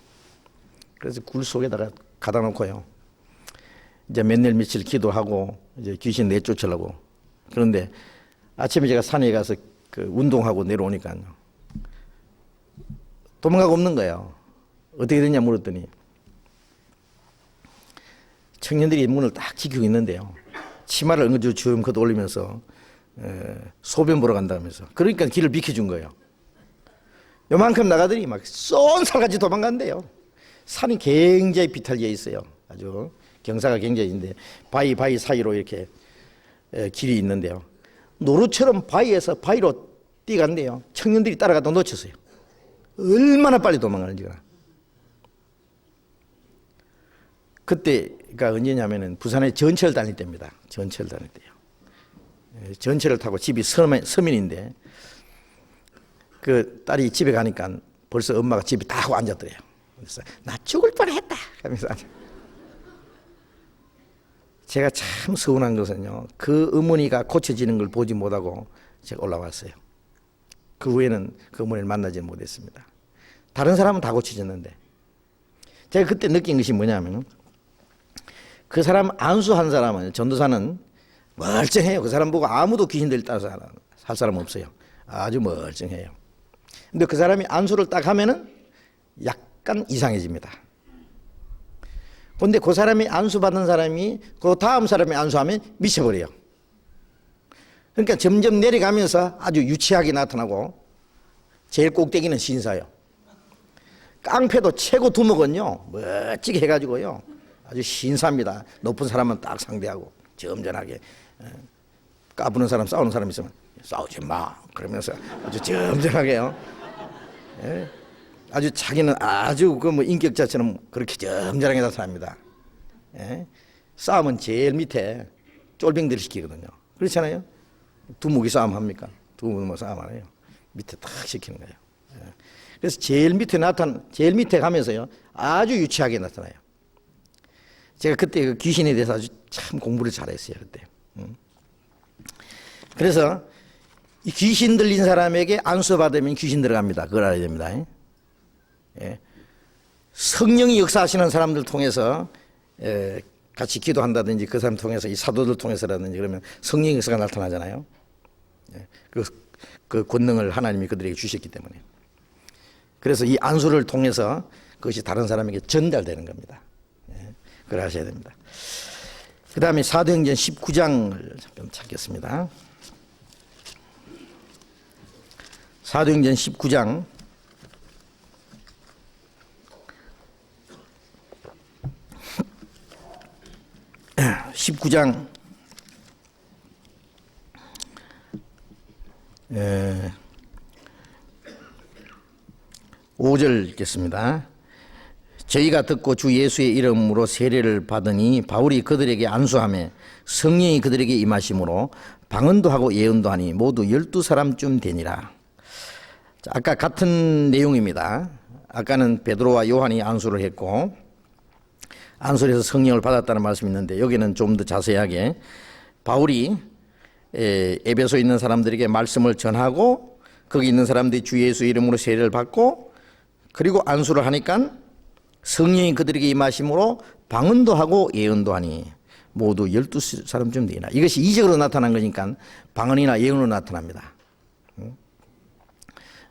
A: 그래서 굴 속에다가 가다 놓고요. 이제 몇 날 며칠 기도하고 이제 귀신 내쫓으려고. 그런데 아침에 제가 산에 가서 운동하고 내려오니까요. 도망가고 없는 거예요. 어떻게 됐냐 물었더니 청년들이 문을 딱 지키고 있는데요. 치마를 엉거주 주름 걷어 올리면서 소변 보러 간다면서. 그러니까 길을 비켜준 거예요. 요만큼 나가더니 막 쏜살같이 도망간대요. 산이 굉장히 비탈져 있어요. 아주 경사가 굉장히 있는데 바위 사이로 이렇게 길이 있는데요. 노루처럼 바위에서 바위로 뛰어간대요. 청년들이 따라가다 놓쳤어요. 얼마나 빨리 도망가는지가. 그때가 언제냐면은 부산에 전철 다닐 때입니다. 전철 다닐 때요. 전철을 타고 집이 서민인데 그 딸이 집에 가니까 벌써 엄마가 집에 다 하고 앉았더래요. 그래서 나 죽을 뻔했다 하면서 제가 참 서운한 것은요. 그 어머니가 고쳐지는 걸 보지 못하고 제가 올라왔어요. 그 후에는 그 어머니를 만나지 못했습니다. 다른 사람은 다 고쳐졌는데 제가 그때 느낀 것이 뭐냐면 그 사람 안수한 사람은 전도사는 멀쩡해요. 그 사람 보고 아무도 귀신들 따라서 할 사람 없어요. 아주 멀쩡해요. 근데 그 사람이 안수를 딱 하면은 약간 이상해집니다. 근데 그 사람이 안수받은 사람이 그 다음 사람이 안수하면 미쳐버려요. 그러니까 점점 내려가면서 아주 유치하게 나타나고 제일 꼭대기는 신사요. 깡패도 최고 두목은요 멋지게 해가지고요 아주 신사입니다. 높은 사람은 딱 상대하고 점잖하게 까부는 사람 싸우는 사람 있으면 싸우지 마. 그러면서 아주 점잖하게요. 예? 아주 자기는 아주 그 뭐 인격자처럼 그렇게 점잖하게 나타납니다. 예? 싸움은 제일 밑에 쫄병들 시키거든요. 그렇잖아요. 두목이 싸움 합니까? 두목은 뭐 싸움 안 해요. 밑에 딱 시키는 거예요. 예. 그래서 제일 밑에 가면서요 아주 유치하게 나타나요. 제가 그때 그 귀신에 대해서 아주 참 공부를 잘했어요 그때. 그래서 이 귀신 들린 사람에게 안수 받으면 귀신 들어갑니다. 그걸 알아야 됩니다. 예. 성령이 역사하시는 사람들 통해서 같이 기도한다든지 그 사람 통해서 이 사도들 통해서라든지 그러면 성령 역사가 나타나잖아요. 예. 그 권능을 하나님이 그들에게 주셨기 때문에. 그래서 이 안수를 통해서 그것이 다른 사람에게 전달되는 겁니다. 예. 그걸 아셔야 됩니다. 그 다음에 사도행전 19장을 좀 찾겠습니다. 사도행전 19장 19장 5절 읽겠습니다. 저희가 듣고 주 예수의 이름으로 세례를 받으니 바울이 그들에게 안수하며 성령이 그들에게 임하심으로 방언도 하고 예언도 하니 모두 12사람쯤 되니라. 아까 같은 내용입니다. 아까는 베드로와 요한이 안수를 했고 안수를 해서 성령을 받았다는 말씀이 있는데 여기는 좀 더 자세하게 바울이 에베소에 있는 사람들에게 말씀을 전하고 거기 있는 사람들이 주 예수 이름으로 세례를 받고 그리고 안수를 하니까 성령이 그들에게 임하심으로 방언도 하고 예언도 하니 모두 12사람쯤 되나. 이것이 이적으로 나타난 거니까 방언이나 예언으로 나타납니다.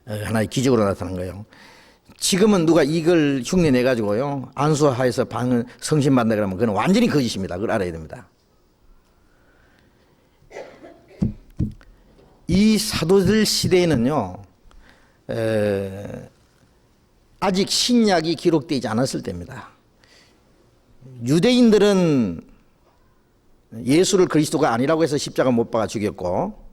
A: 하나의 기적으로 나타난 거예요. 지금은 누가 이걸 흉내 내가지고요 안수하여서 방언 성신 받는다 그러면 그건 완전히 거짓입니다. 그걸 알아야 됩니다. 이 사도들 시대에는요 아직 신약이 기록되지 않았을 때입니다. 유대인들은 예수를 그리스도가 아니라고 해서 십자가 못 박아 죽였고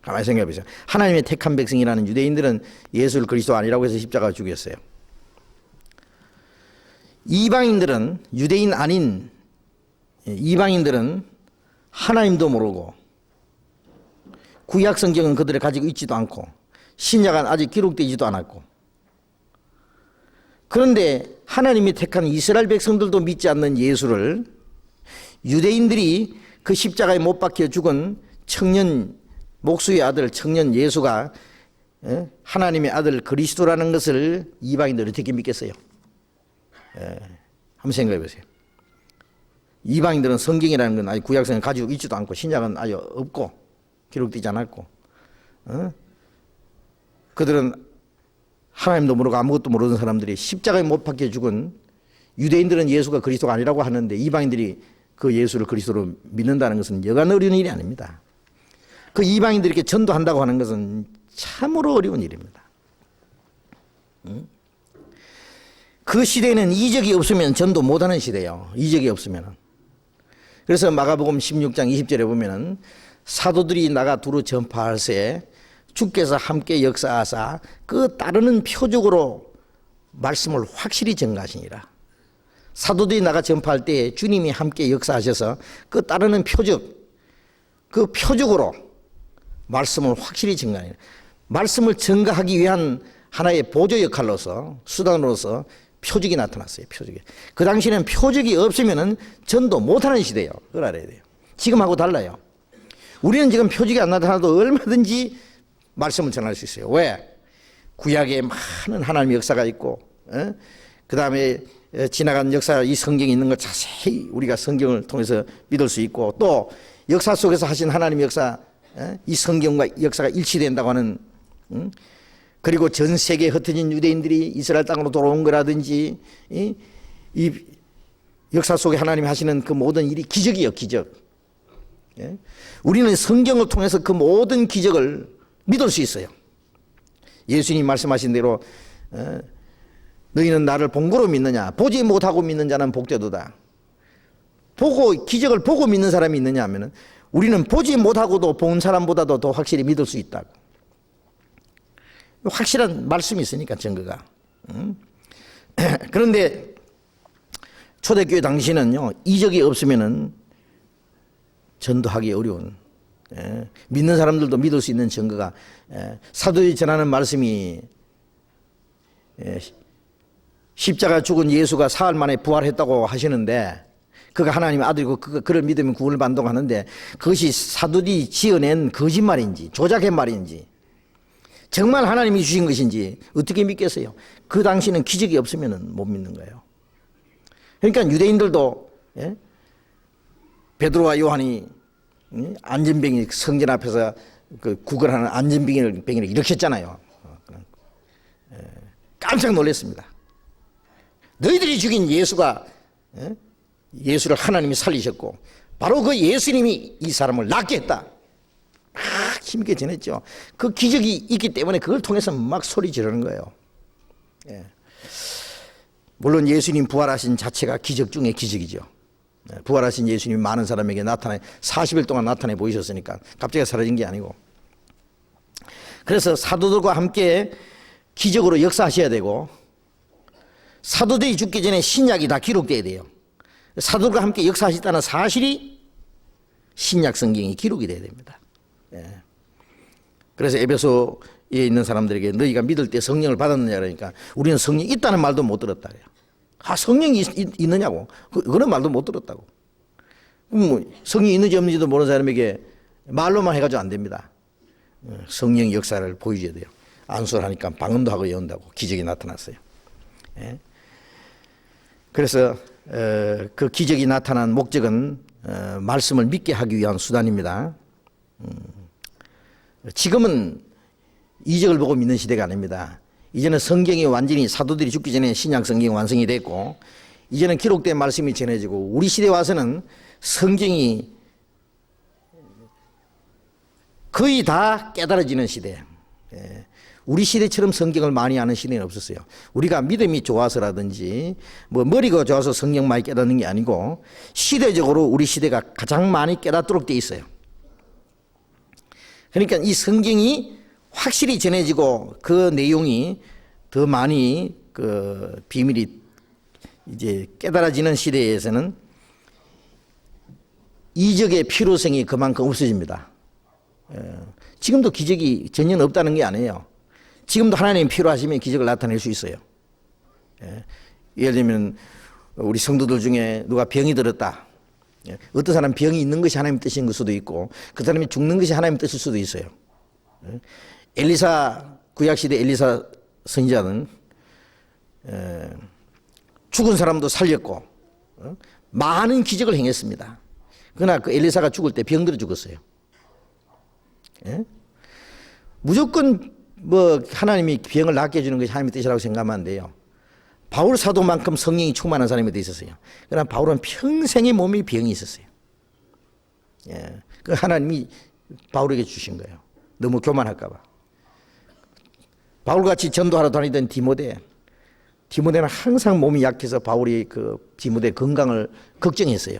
A: 가만히 생각해 보세요. 하나님의 택한 백성이라는 유대인들은 예수를 그리스도 아니라고 해서 십자가 죽였어요. 이방인들은 유대인 아닌 이방인들은 하나님도 모르고 구약 성경은 그들이 가지고 있지도 않고 신약은 아직 기록되지도 않았고 그런데 하나님이 택한 이스라엘 백성들도 믿지 않는 예수를 유대인들이 그 십자가에 못 박혀 죽은 청년 목수의 아들 청년 예수가 하나님의 아들 그리스도라는 것을 이방인들이 어떻게 믿겠어요? 한번 생각해 보세요. 이방인들은 성경이라는 건 아예 구약성을 가지고 있지도 않고 신약은 아예 없고 기록되지 않았고 그들은 하나님도 모르고 아무것도 모르는 사람들이 십자가에 못 박혀 죽은 유대인들은 예수가 그리스도가 아니라고 하는데 이방인들이 그 예수를 그리스도로 믿는다는 것은 여간 어려운 일이 아닙니다. 그 이방인들에게 전도한다고 하는 것은 참으로 어려운 일입니다. 그 시대에는 이적이 없으면 전도 못하는 시대예요. 이적이 없으면. 그래서 마가복음 16장 20절에 보면은 사도들이 나가 두루 전파할 새 주께서 함께 역사하사 그 따르는 표적으로 말씀을 확실히 전가하시니라. 사도들이 나가 전파할 때 주님이 함께 역사하셔서 그 따르는 표적, 그 표적으로 말씀을 확실히 전가해요. 말씀을 전가하기 위한 하나의 보조 역할로서 수단으로서 표적이 나타났어요. 표적이. 그 당시에는 표적이 없으면 전도 못하는 시대예요. 그걸 알아야 돼요. 지금하고 달라요. 우리는 지금 표적이 안 나타나도 얼마든지 말씀을 전할 수 있어요. 왜? 구약에 많은 하나님의 역사가 있고 그 다음에 지나간 역사 이 성경에 있는 걸 자세히 우리가 성경을 통해서 믿을 수 있고 또 역사 속에서 하신 하나님의 역사 이 성경과 역사가 일치된다고 하는 그리고 전 세계에 흩어진 유대인들이 이스라엘 땅으로 돌아온 거라든지 이 역사 속에 하나님이 하시는 그 모든 일이 기적이에요. 기적. 우리는 성경을 통해서 그 모든 기적을 믿을 수 있어요. 예수님 말씀하신 대로 너희는 나를 본거로 믿느냐 보지 못하고 믿는 자는 복되도다. 보고 기적을 보고 믿는 사람이 있느냐 하면은 우리는 보지 못하고도 본 사람보다도 더 확실히 믿을 수 있다고. 확실한 말씀이 있으니까 증거가. 그런데 초대교회 당시는요, 이적이 없으면은 전도하기 어려운, 믿는 사람들도 믿을 수 있는 증거가, 사도들이 전하는 말씀이 십자가 죽은 예수가 사흘 만에 부활했다고 하시는데, 그가 하나님의 아들이고 그를 믿으면 구원을 받는다고 하는데, 그것이 사도들이 지어낸 거짓말인지 조작의 말인지 정말 하나님이 주신 것인지 어떻게 믿겠어요? 그 당시는 기적이 없으면 못 믿는 거예요. 그러니까 유대인들도, 베드로와 요한이 안전병이 성전 앞에서 그 구걸하는 안전병이를 일으켰잖아요. 깜짝 놀랐습니다. 너희들이 죽인 예수가, 예수를 하나님이 살리셨고 바로 그 예수님이 이 사람을 낫게 했다. 막 힘있게 전했죠. 그 기적이 있기 때문에 그걸 통해서 막 소리 지르는 거예요. 물론 예수님 부활하신 자체가 기적 중에 기적이죠. 부활하신 예수님이 많은 사람에게 40일 동안 나타내 보이셨으니까 갑자기 사라진 게 아니고, 그래서 사도들과 함께 기적으로 역사하셔야 되고, 사도들이 죽기 전에 신약이 다 기록돼야 돼요. 사도들과 함께 역사하셨다는 사실이 신약 성경이 기록이 돼야 됩니다. 그래서 에베소에 있는 사람들에게 너희가 믿을 때 성령을 받았느냐 그러니까 우리는 성령이 있다는 말도 못 들었다 그래요. 성령이 있느냐고, 그런 말도 못 들었다고. 성령이 있는지 없는지도 모르는 사람에게 말로만 해가지고 안 됩니다. 성령 역사를 보여줘야 돼요. 안수를 하니까 방언도 하고 예언다고 기적이 나타났어요. 그래서 그 기적이 나타난 목적은 말씀을 믿게 하기 위한 수단입니다. 지금은 이적을 보고 믿는 시대가 아닙니다. 이제는 성경이 완전히 사도들이 죽기 전에 신약 성경이 완성이 됐고, 이제는 기록된 말씀이 전해지고, 우리 시대에 와서는 성경이 거의 다 깨달아지는 시대. 우리 시대처럼 성경을 많이 아는 시대는 없었어요. 우리가 믿음이 좋아서라든지 뭐 머리가 좋아서 성경 많이 깨닫는 게 아니고, 시대적으로 우리 시대가 가장 많이 깨닫도록 돼 있어요. 그러니까 이 성경이 확실히 전해지고 그 내용이 더 많이 그 비밀이 이제 깨달아지는 시대에서는 이적의 필요성이 그만큼 없어집니다. 지금도 기적이 전혀 없다는 게 아니에요. 지금도 하나님이 필요하시면 기적을 나타낼 수 있어요. 예를 들면 우리 성도들 중에 누가 병이 들었다. 어떤 사람은 병이 있는 것이 하나님 뜻인 걸 수도 있고, 그 사람이 죽는 것이 하나님 뜻일 수도 있어요. 엘리사, 구약시대 엘리사 선지자는 죽은 사람도 살렸고 많은 기적을 행했습니다. 그러나 그 엘리사가 죽을 때 병들어 죽었어요. 무조건 뭐 하나님이 병을 낫게 해주는 것이 하나님의 뜻이라고 생각하면 안 돼요. 바울 사도만큼 성령이 충만한 사람이 돼 있었어요. 그러나 바울은 평생의 몸에 병이 있었어요. 그 하나님이 바울에게 주신 거예요. 너무 교만할까 봐. 바울같이 전도하러 다니던 디모데는 항상 몸이 약해서 바울이 그 디모데 건강을 걱정했어요.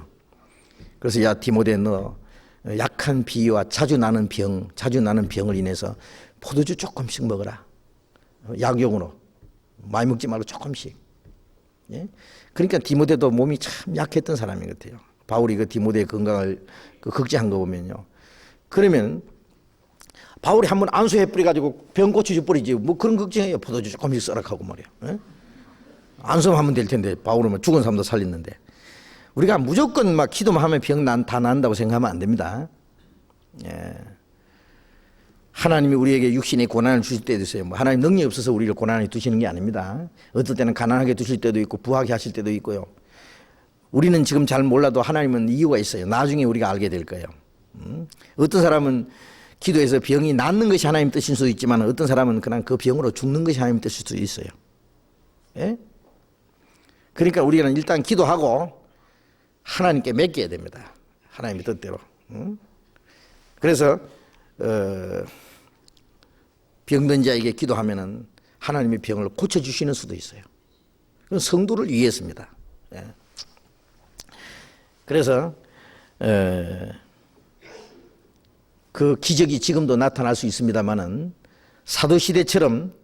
A: 그래서 야 디모데, 너 약한 비위와 자주 나는 병을 인해서 포도주 조금씩 먹어라. 약용으로 많이 먹지 말고 조금씩. 그러니까 디모데도 몸이 참 약했던 사람인 것 같아요. 바울이 그 디모데의 건강을 걱정한 거 보면요. 그러면 바울이 한번 안수해 뿌려가지고 병 고쳐줘 버리지 뭐 그런 걱정해요. 포도주 조금씩 써라하고 말이야. 안수만 하면 될 텐데, 바울은 죽은 사람도 살렸는데. 우리가 무조건 막 기도만 하면 병 다 난다고 생각하면 안 됩니다. 하나님이 우리에게 육신의 고난을 주실 때도 있어요. 뭐 하나님 능력이 없어서 우리를 고난에 두시는 게 아닙니다. 어떨 때는 가난하게 두실 때도 있고 부하게 하실 때도 있고요. 우리는 지금 잘 몰라도 하나님은 이유가 있어요. 나중에 우리가 알게 될 거예요. 어떤 사람은 기도해서 병이 낫는 것이 하나님 뜻일 수도 있지만, 어떤 사람은 그냥 그 병으로 죽는 것이 하나님 뜻일 수도 있어요. 그러니까 우리는 일단 기도하고 하나님께 맡겨야 됩니다. 하나님의 뜻대로. 그래서 병든 자에게 기도하면은 하나님의 병을 고쳐주시는 수도 있어요. 그건 성도를 위해서입니다. 그래서 그 기적이 지금도 나타날 수 있습니다만은 사도 시대처럼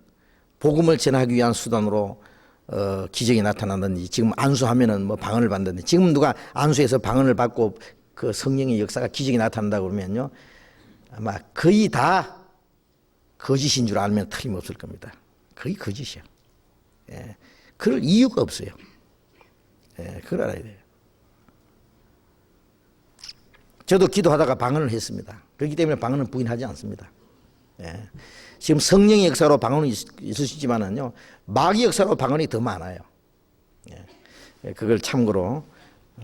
A: 복음을 전하기 위한 수단으로 기적이 나타나든지 지금 안수하면은 뭐 방언을 받는지 지금 누가 안수해서 방언을 받고 그 성령의 역사가 기적이 나타난다고 그러면요 아마 거의 다 거짓인 줄 알면 틀림없을 겁니다. 거의 거짓이야. 예. 그럴 이유가 없어요. 예, 그걸 알아야 돼요. 저도 기도하다가 방언을 했습니다. 그렇기 때문에 방언은 부인하지 않습니다. 예. 지금 성령의 역사로 방언은 있을 수 있지만은요, 마귀 역사로 방언이 더 많아요. 예. 그걸 참고로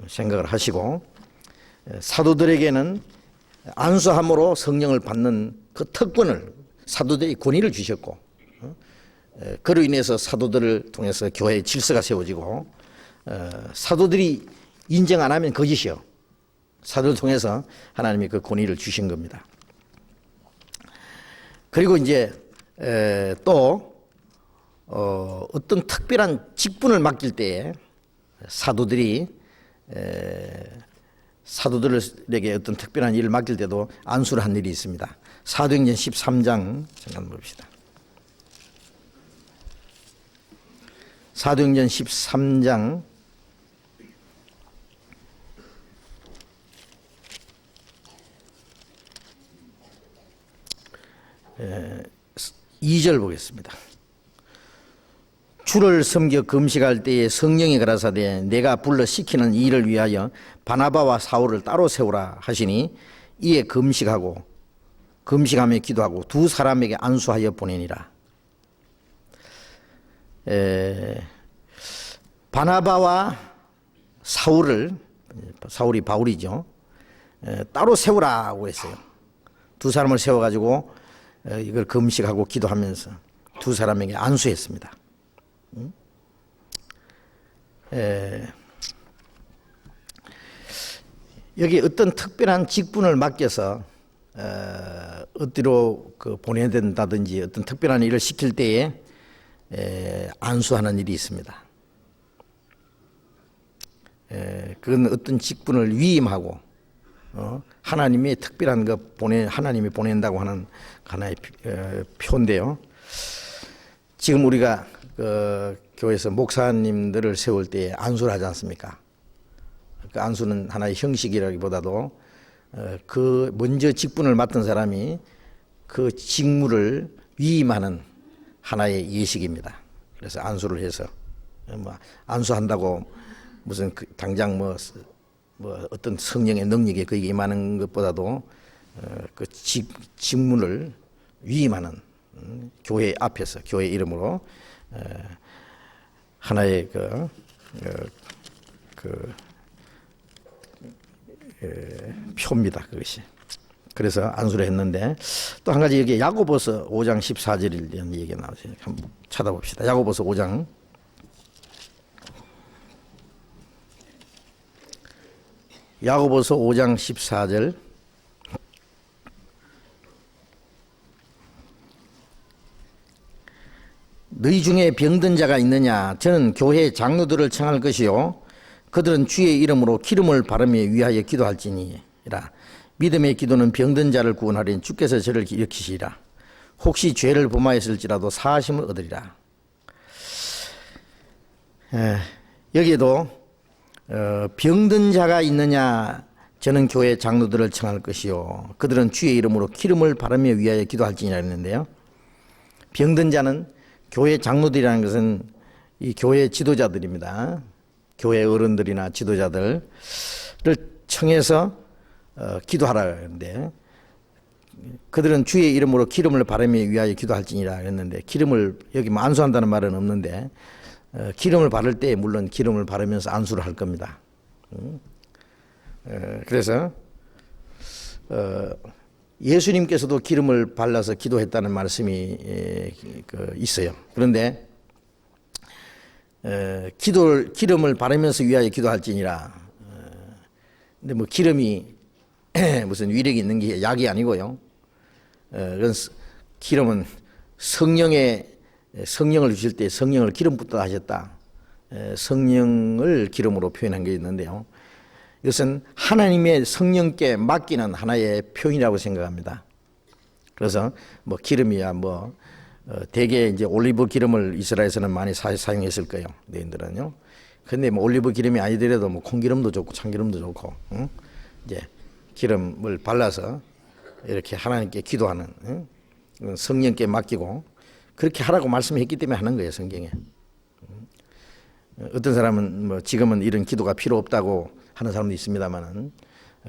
A: 생각을 하시고, 사도들에게는 안수함으로 성령을 받는 그 특권을 사도들이 권위를 주셨고, 그로 인해서 사도들을 통해서 교회의 질서가 세워지고, 사도들이 인정 안 하면 거짓이요. 사도를 통해서 하나님이 그 권위를 주신 겁니다. 그리고 이제 또 어떤 특별한 직분을 맡길 때에 사도들에게 어떤 특별한 일을 맡길 때도 안수를 한 일이 있습니다. 사도행전 13장 잠깐 봅시다. 사도행전 13장 2절 보겠습니다. 주를 섬겨 금식할 때에 성령이 가라사대 내가 불러 시키는 일을 위하여 바나바와 사울을 따로 세우라 하시니 이에 금식하며 기도하고 두 사람에게 안수하여 보내니라. 바나바와 사울이 바울이죠. 따로 세우라고 했어요. 두 사람을 세워가지고 이걸 금식하고 기도하면서 두 사람에게 안수했습니다. 여기 어떤 특별한 직분을 맡겨서 어디로 보내야 된다든지 어떤 특별한 일을 시킬 때에 안수하는 일이 있습니다. 그건 어떤 직분을 위임하고 하나님의 특별한 거 하나님이 보낸다고 하는 하나의 표인데요. 지금 우리가 교회에서 목사님들을 세울 때 안수를 하지 않습니까? 그 안수는 하나의 형식이라기보다도 그 먼저 직분을 맡은 사람이 그 직무를 위임하는 하나의 예식입니다. 그래서 안수를 해서 안수한다고 무슨 당장 뭐 어떤 성령의 능력에 그에게 임하는 것보다도 그 직무를 위임하는 교회 앞에서 교회 이름으로 하나의 표입니다. 그것이. 그래서 안수를 했는데 또 한 가지 여기 야고보서 5장 14절에 대한 얘기가 나오죠. 한번 찾아봅시다. 야고보서 5장 14절 너희 중에 병든 자가 있느냐 저는 교회 장로들을 청할 것이요 그들은 주의 이름으로 기름을 바르며 위하여 기도할지니라. 믿음의 기도는 병든 자를 구원하리니 주께서 저를 일으키시리라. 혹시 죄를 범하였을지라도 사하심을 얻으리라. 여기에도 병든 자가 있느냐 저는 교회 장로들을 청할 것이요 그들은 주의 이름으로 기름을 바르며 위하여 기도할지니라 했는데요. 병든 자는 교회 장로들이라는 것은 이 교회 지도자들입니다. 교회 어른들이나 지도자들을 청해서 기도하라 했는데 그들은 주의 이름으로 기름을 바르며 위하여 기도할지니라 했는데 기름을 여기 뭐 안수한다는 말은 없는데 기름을 바를 때 물론 기름을 바르면서 안수를 할 겁니다. 그래서 예수님께서도 기름을 발라서 기도했다는 말씀이 있어요. 그런데 기름을 바르면서 위하여 기도할지니라. 근데 뭐 기름이 무슨 위력이 있는 게 약이 아니고요. 그런 기름은 성령을 주실 때 성령을 기름부터 하셨다. 성령을 기름으로 표현한 게 있는데요. 이것은 하나님의 성령께 맡기는 하나의 표현이라고 생각합니다. 그래서 뭐 기름이야 뭐 대개 이제 올리브 기름을 이스라엘에서는 많이 사용했을 거예요. 너희들은요. 근데 뭐 올리브 기름이 아니더라도 뭐 콩기름도 좋고 참기름도 좋고, 응? 이제 기름을 발라서 이렇게 하나님께 기도하는, 응? 성령께 맡기고 그렇게 하라고 말씀했기 때문에 하는 거예요, 성경에. 어떤 사람은 뭐 지금은 이런 기도가 필요 없다고 하는 사람도 있습니다만은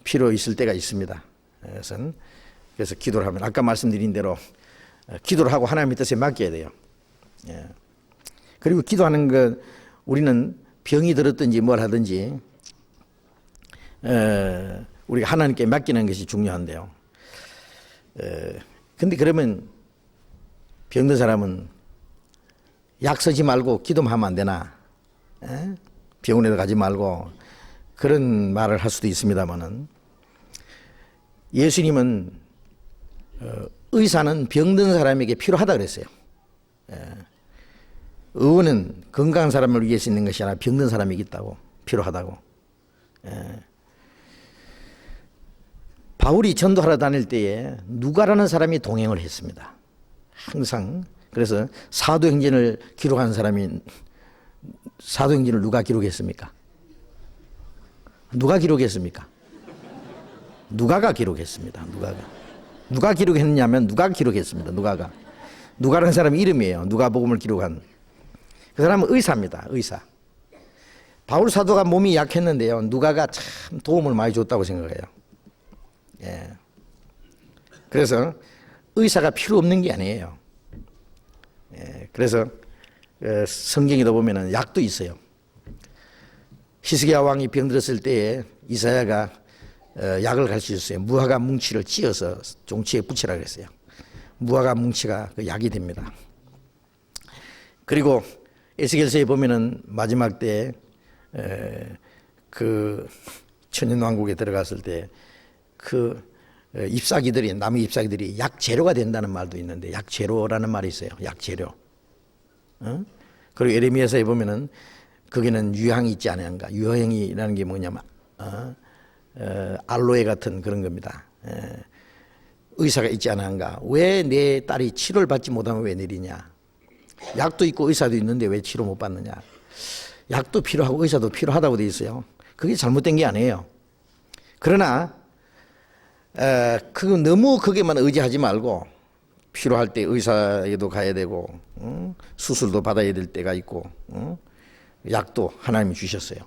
A: 필요 있을 때가 있습니다. 그래서 기도를 하면 아까 말씀드린 대로 기도를 하고 하나님의 뜻에 맡겨야 돼요. 예. 그리고 기도하는 것 우리는 병이 들었든지 뭘 하든지 우리가 하나님께 맡기는 것이 중요한데요. 근데 그러면 병든 사람은 약 쓰지 말고 기도만 하면 안 되나? 에? 병원에도 가지 말고 그런 말을 할 수도 있습니다만은 예수님은 의사는 병든 사람에게 필요하다 그랬어요. 의원은 건강한 사람을 위해서 있는 것이 아니라 병든 사람에게 있다고, 필요하다고. 바울이 전도하러 다닐 때에 누가라는 사람이 동행을 했습니다. 항상. 그래서 사도행전을 기록한 사람이 사도행전을 누가 기록했습니까? 누가 기록했습니까? 누가가 기록했습니다. 누가 기록했느냐면 누가가 기록했습니다. 누가라는 사람의 이름이에요. 누가복음을 기록한. 그 사람은 의사입니다. 의사. 바울 사도가 몸이 약했는데요. 누가가 참 도움을 많이 줬다고 생각해요. 예. 그래서 의사가 필요 없는 게 아니에요. 예. 그래서 성경에도 보면은 약도 있어요. 히스기야 왕이 병들었을 때에 이사야가 약을 가르치셨어요. 무화과 뭉치를 찧어서 종치에 붙이라 그랬어요. 무화과 뭉치가 그 약이 됩니다. 그리고 에스겔서에 보면은 마지막 때 그 천년왕국에 들어갔을 때 그 잎사귀들이 나무 잎사귀들이 약 재료가 된다는 말도 있는데 약 재료라는 말이 있어요. 약 재료. 그리고 예레미야서에 보면은 거기는 유향이 있지 않은가. 유향이라는 게 뭐냐면 알로에 같은 그런 겁니다. 의사가 있지 않은가. 왜 내 딸이 치료를 받지 못하면 왜 내리냐. 약도 있고 의사도 있는데 왜 치료 못 받느냐. 약도 필요하고 의사도 필요하다고 돼 있어요. 그게 잘못된 게 아니에요. 그러나 그거 너무 거기에만 의지하지 말고 필요할 때 의사에도 가야 되고 수술도 받아야 될 때가 있고 약도 하나님이 주셨어요.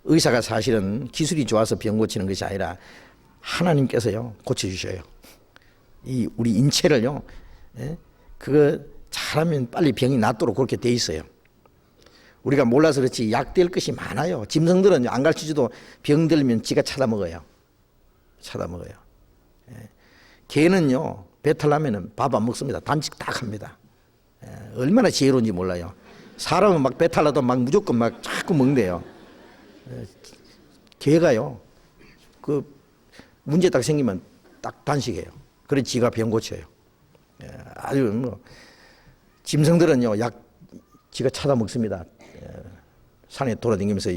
A: 의사가 사실은 기술이 좋아서 병 고치는 것이 아니라 하나님께서요 고쳐주셔요. 이 우리 인체를요 그거 잘하면 빨리 병이 낫도록 그렇게 돼 있어요. 우리가 몰라서 그렇지 약 될 것이 많아요. 짐승들은 안 가르치지도 병 들면 지가 찾아 먹어요. 개는요 배탈 나면은 밥 안 먹습니다. 단식 딱 합니다. 얼마나 지혜로운지 몰라요. 사람은 막 배탈 나도 막 무조건 막 자꾸 먹는데요. 개가요 그 문제 딱 생기면 딱 단식해요. 그래 지가 병 고쳐요. 아주 뭐 짐승들은요 약 지가 찾아 먹습니다. 산에 돌아다니면서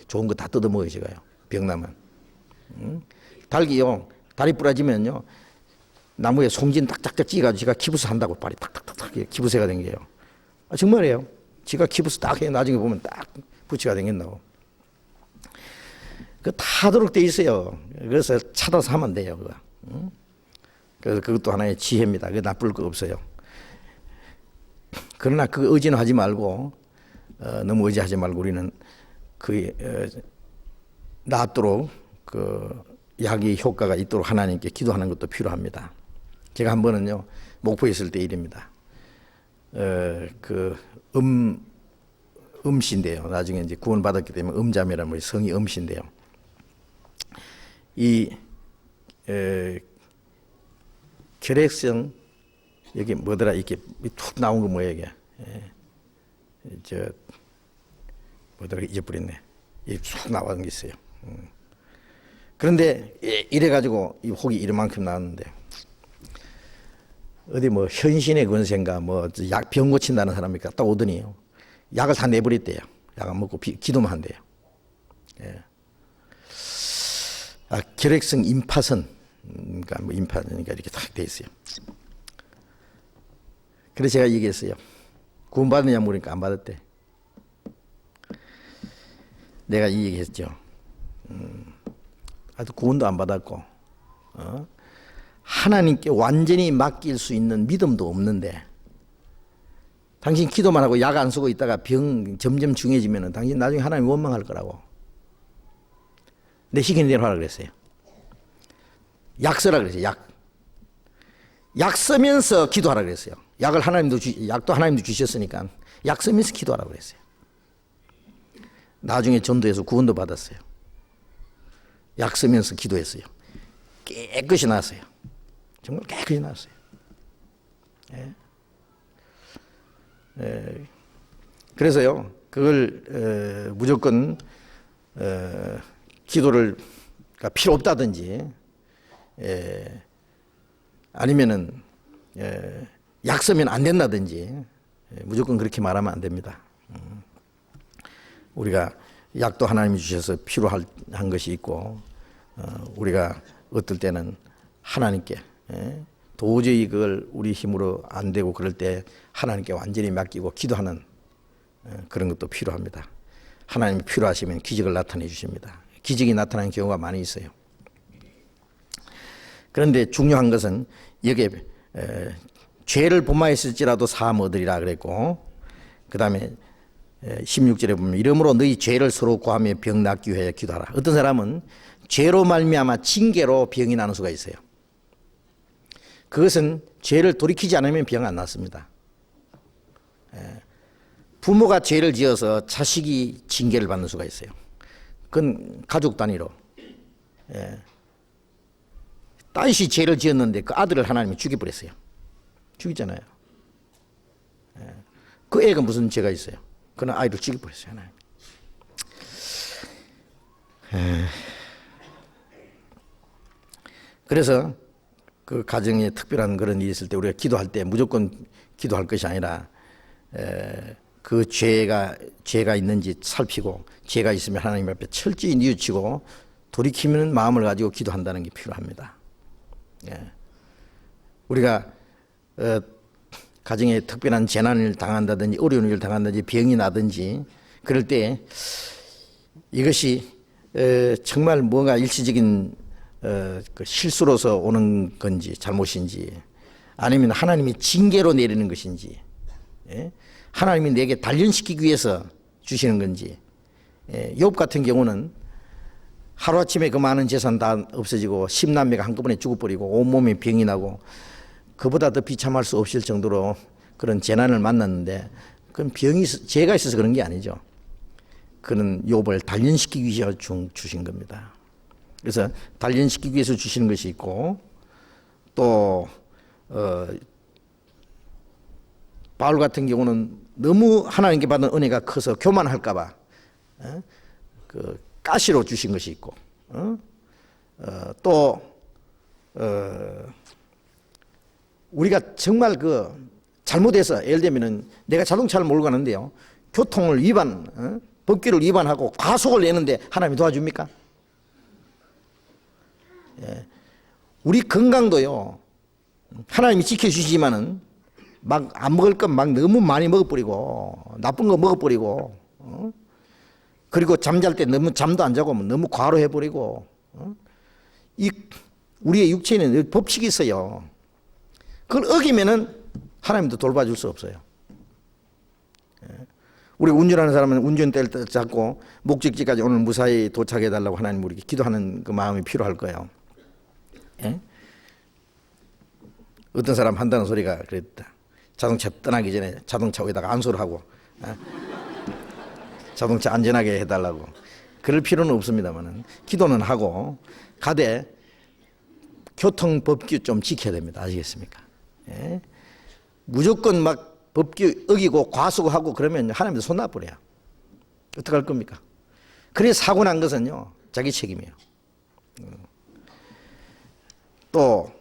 A: 좋은 거 다 뜯어 먹어요. 지가요 병나면. 닭이요 다리 부러지면요 나무에 송진 딱딱딱 찌가지고 지가 키부스 한다고 발이 탁탁탁탁 키부스가 생겨요. 정말이에요. 지가 키부스 딱 해 나중에 보면 딱 부치가 생긴다고. 그 타도록 돼 있어요. 그래서 찾아서 하면 돼요. 그거. 그래서 그것도 하나의 지혜입니다. 그게 나쁠 거 없어요. 그러나 그 의지는 하지 말고 너무 의지하지 말고 우리는 그 낫도록 그 약의 효과가 있도록 하나님께 기도하는 것도 필요합니다. 제가 한 번은요 목포에 있을 때 일입니다. 그 음씨인데요. 나중에 이제 구원받았기 때문에 음자매라는 우리 성이 음씨인데요. 이 결핵성 여기 뭐더라 이렇게 툭 나온 거 뭐야 이게 저 뭐더라 잊어버렸네. 이툭 나온 게 있어요. 그런데 이래가지고 이 혹이 이만큼 나왔는데 어디 뭐 현신의 권세인가 뭐 약 병 고친다는 사람이 딱 오더니요 약을 다 내버렸대요. 약 안 먹고 기도만 한대요. 예. 결핵성 임파선, 그러니까 뭐 임파선이니까 이렇게 딱 돼 있어요. 그래서 제가 얘기했어요. 구원받느냐 물으니까 안 받았대. 내가 이 얘기했죠. 아직 구원도 안 받았고, 하나님께 완전히 맡길 수 있는 믿음도 없는데, 당신 기도만 하고 약 안 쓰고 있다가 병 점점 중해지면 당신 나중에 하나님 원망할 거라고. 내 시키는 대로 하라 그랬어요. 약 쓰라 그랬어요. 약 쓰면서 기도하라 그랬어요. 약도 하나님도 주셨으니까 약 쓰면서 기도하라 그랬어요. 나중에 전도해서 구원도 받았어요. 약 쓰면서 기도했어요. 깨끗이 나았어요. 정말 깨끗이 나았어요. 그래서요, 그걸 무조건 기도를 필요 없다든지, 아니면은 약 쓰면 안 된다든지, 무조건 그렇게 말하면 안 됩니다. 우리가 약도 하나님이 주셔서 필요한 것이 있고, 우리가 어떨 때는 하나님께 도저히 그걸 우리 힘으로 안 되고 그럴 때 하나님께 완전히 맡기고 기도하는 그런 것도 필요합니다. 하나님이 필요하시면 기적을 나타내 주십니다. 기적이 나타나는 경우가 많이 있어요. 그런데 중요한 것은 여기에 죄를 범하였을지라도 사함 얻으리라 그랬고, 그 다음에 16절에 보면 이러므로 너희 죄를 서로 구하며 병 낫기 위하여 기도하라. 어떤 사람은 죄로 말미암아 징계로 병이 나는 수가 있어요. 그것은 죄를 돌이키지 않으면 병 안 낫습니다. 부모가 죄를 지어서 자식이 징계를 받는 수가 있어요. 그건 가족 단위로. 딸이 죄를 지었는데 그 아들을 하나님이 죽여버렸어요. 죽이잖아요. 그 애가 무슨 죄가 있어요? 그는 아이를 죽여버렸어요, 하나님. 그래서 그 가정에 특별한 그런 일이 있을 때 우리가 기도할 때 무조건 기도할 것이 아니라 그 죄가 있는지 살피고, 죄가 있으면 하나님 앞에 철저히 뉘우치고 돌이키는 마음을 가지고 기도한다는 게 필요합니다. 우리가 가정에 특별한 재난을 당한다든지 어려운 일을 당한다든지 병이 나든지 그럴 때 이것이 정말 뭔가 일시적인 그 실수로서 오는 건지 잘못인지, 아니면 하나님이 징계로 내리는 것인지, 하나님이 내게 단련시키기 위해서 주시는 건지. 욥 같은 경우는 하루아침에 그 많은 재산 다 없어지고 10남매가 한꺼번에 죽어버리고 온몸에 병이 나고 그보다 더 비참할 수 없을 정도로 그런 재난을 만났는데, 그건 죄가 있어서 그런 게 아니죠. 그는 욥을 단련시키기 위해서 주신 겁니다. 그래서 단련시키기 위해서 주시는 것이 있고, 또 바울 같은 경우는 너무 하나님께 받은 은혜가 커서 교만할까 봐 그 가시로 주신 것이 있고, 또 우리가 정말 그 잘못해서, 예를 들면은 내가 자동차를 몰고 가는데요, 교통을 법규를 위반하고 과속을 내는데 하나님이 도와줍니까? 우리 건강도요, 하나님이 지켜주시지만은 막 안 먹을 건 막 너무 많이 먹어버리고, 나쁜 거 먹어버리고, 그리고 잠잘 때 너무 잠도 안 자고 너무 과로해버리고, 우리의 육체에는 법칙이 있어요. 그걸 어기면은 하나님도 돌봐줄 수 없어요. 우리 운전하는 사람은 운전대를 잡고 목적지까지 오늘 무사히 도착해달라고 하나님 우리에게 기도하는 그 마음이 필요할 거예요. 어떤 사람 한다는 소리가 그랬다. 자동차 떠나기 전에 자동차 위에다가 안수를 하고 자동차 안전하게 해달라고. 그럴 필요는 없습니다만 기도는 하고 가되 교통법규 좀 지켜야 됩니다. 아시겠습니까? 무조건 막 법규 어기고 과속하고 그러면 하나님도 손 나버려요. 어떡할 겁니까? 그래서 사고 난 것은요, 자기 책임이에요. 또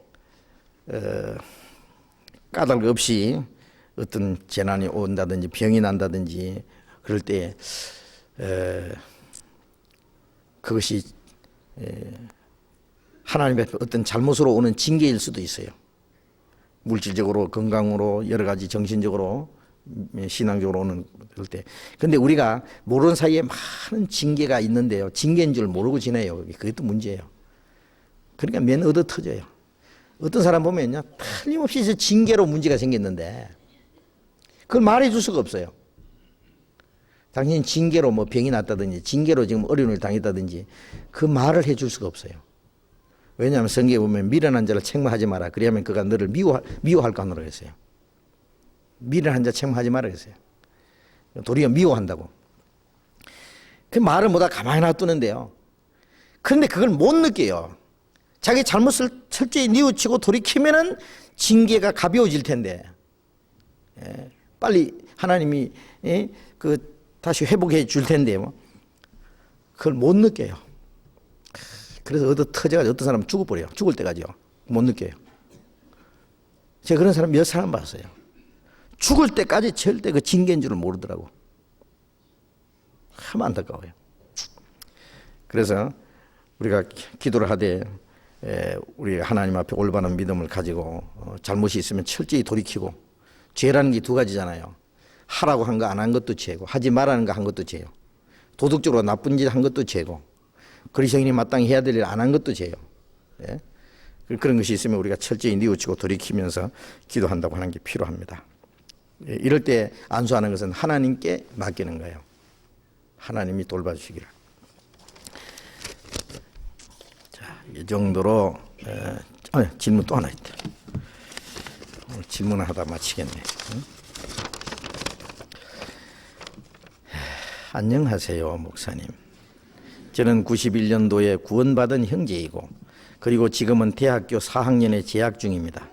A: 까닭 없이 어떤 재난이 온다든지 병이 난다든지 그럴 때 그것이 하나님의 어떤 잘못으로 오는 징계일 수도 있어요. 물질적으로, 건강으로, 여러 가지 정신적으로, 신앙적으로 오는 그럴 때. 근데 우리가 모르는 사이에 많은 징계가 있는데요. 징계인 줄 모르고 지내요. 그게 또 문제예요. 그러니까 맨 얻어 터져요. 어떤 사람 보면요, 틀림없이 징계로 문제가 생겼는데 그걸 말해줄 수가 없어요. 당신 징계로 뭐 병이 났다든지 징계로 지금 어려움을 당했다든지 그 말을 해줄 수가 없어요. 왜냐하면 성경에 보면 미련한 자를 책망하지 마라. 그리하면 그가 너를 미워할까 하노라 했어요. 미련한 자 책망하지 마라 했어요. 도리어 미워한다고. 그 말을 못하고 가만히 놔두는데요. 그런데 그걸 못 느껴요. 자기 잘못을 철저히 뉘우치고 돌이키면은 징계가 가벼워질 텐데, 빨리 하나님이 다시 회복해 줄 텐데, 그걸 못 느껴요. 그래서 얻어 터져가지고 어떤 사람은 죽어버려요. 죽을 때까지요. 못 느껴요. 제가 그런 사람 몇 사람 봤어요. 죽을 때까지 절대 그 징계인 줄을 모르더라고. 참 안타까워요. 그래서 우리가 기도를 하되 우리 하나님 앞에 올바른 믿음을 가지고 잘못이 있으면 철저히 돌이키고, 죄라는 게 두 가지잖아요. 하라고 한 거 안 한 것도 죄고, 하지 말라는 거 한 것도 죄요. 도덕적으로 나쁜 짓 한 것도 죄고, 그리스도인이 마땅히 해야 될 일 안 한 것도 죄요. 예? 그런 것이 있으면 우리가 철저히 뉘우치고 돌이키면서 기도한다고 하는 게 필요합니다. 이럴 때 안수하는 것은 하나님께 맡기는 거예요. 하나님이 돌봐주시기를. 자, 이 정도로 질문 또 하나 있다. 오늘 질문을 하다 마치겠네. 응? 안녕하세요, 목사님. 저는 91년도에 구원받은 형제이고, 그리고 지금은 대학교 4학년에 재학 중입니다.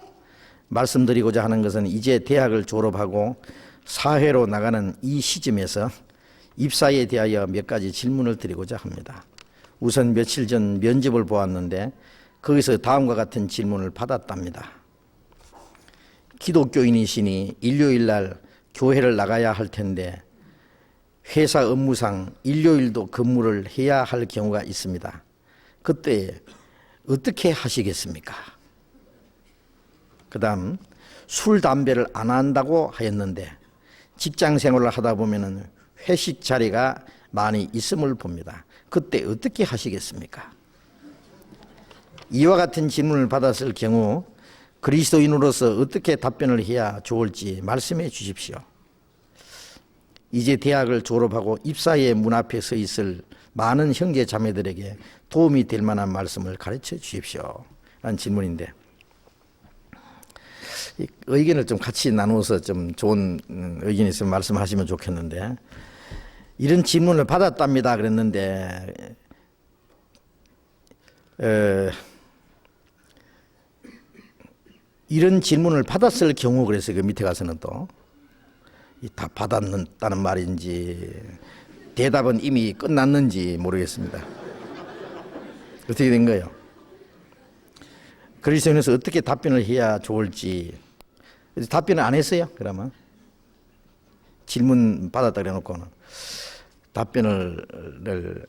A: 말씀드리고자 하는 것은 이제 대학을 졸업하고 사회로 나가는 이 시점에서 입사에 대하여 몇 가지 질문을 드리고자 합니다. 우선 며칠 전 면접을 보았는데 거기서 다음과 같은 질문을 받았답니다. 기독교인이시니 일요일 날 교회를 나가야 할 텐데 회사 업무상 일요일도 근무를 해야 할 경우가 있습니다. 그때 어떻게 하시겠습니까? 그 다음, 술, 담배를 안 한다고 하였는데 직장 생활을 하다 보면은 회식 자리가 많이 있음을 봅니다. 그때 어떻게 하시겠습니까? 이와 같은 질문을 받았을 경우 그리스도인으로서 어떻게 답변을 해야 좋을지 말씀해 주십시오. 이제 대학을 졸업하고 입사의 문 앞에 서 있을 많은 형제 자매들에게 도움이 될 만한 말씀을 가르쳐 주십시오. 라는 질문인데, 의견을 좀 같이 나누어서 좀 좋은 의견이 있으면 말씀하시면 좋겠는데, 이런 질문을 받았답니다 그랬는데 이런 질문을 받았을 경우, 그래서 그 밑에 가서는 또 다 받았다는 말인지 대답은 이미 끝났는지 모르겠습니다. 어떻게 된 거예요? 그리스도인에서 어떻게 답변을 해야 좋을지. 답변을 안 했어요. 그러면 질문 받았다 그래놓고는 답변을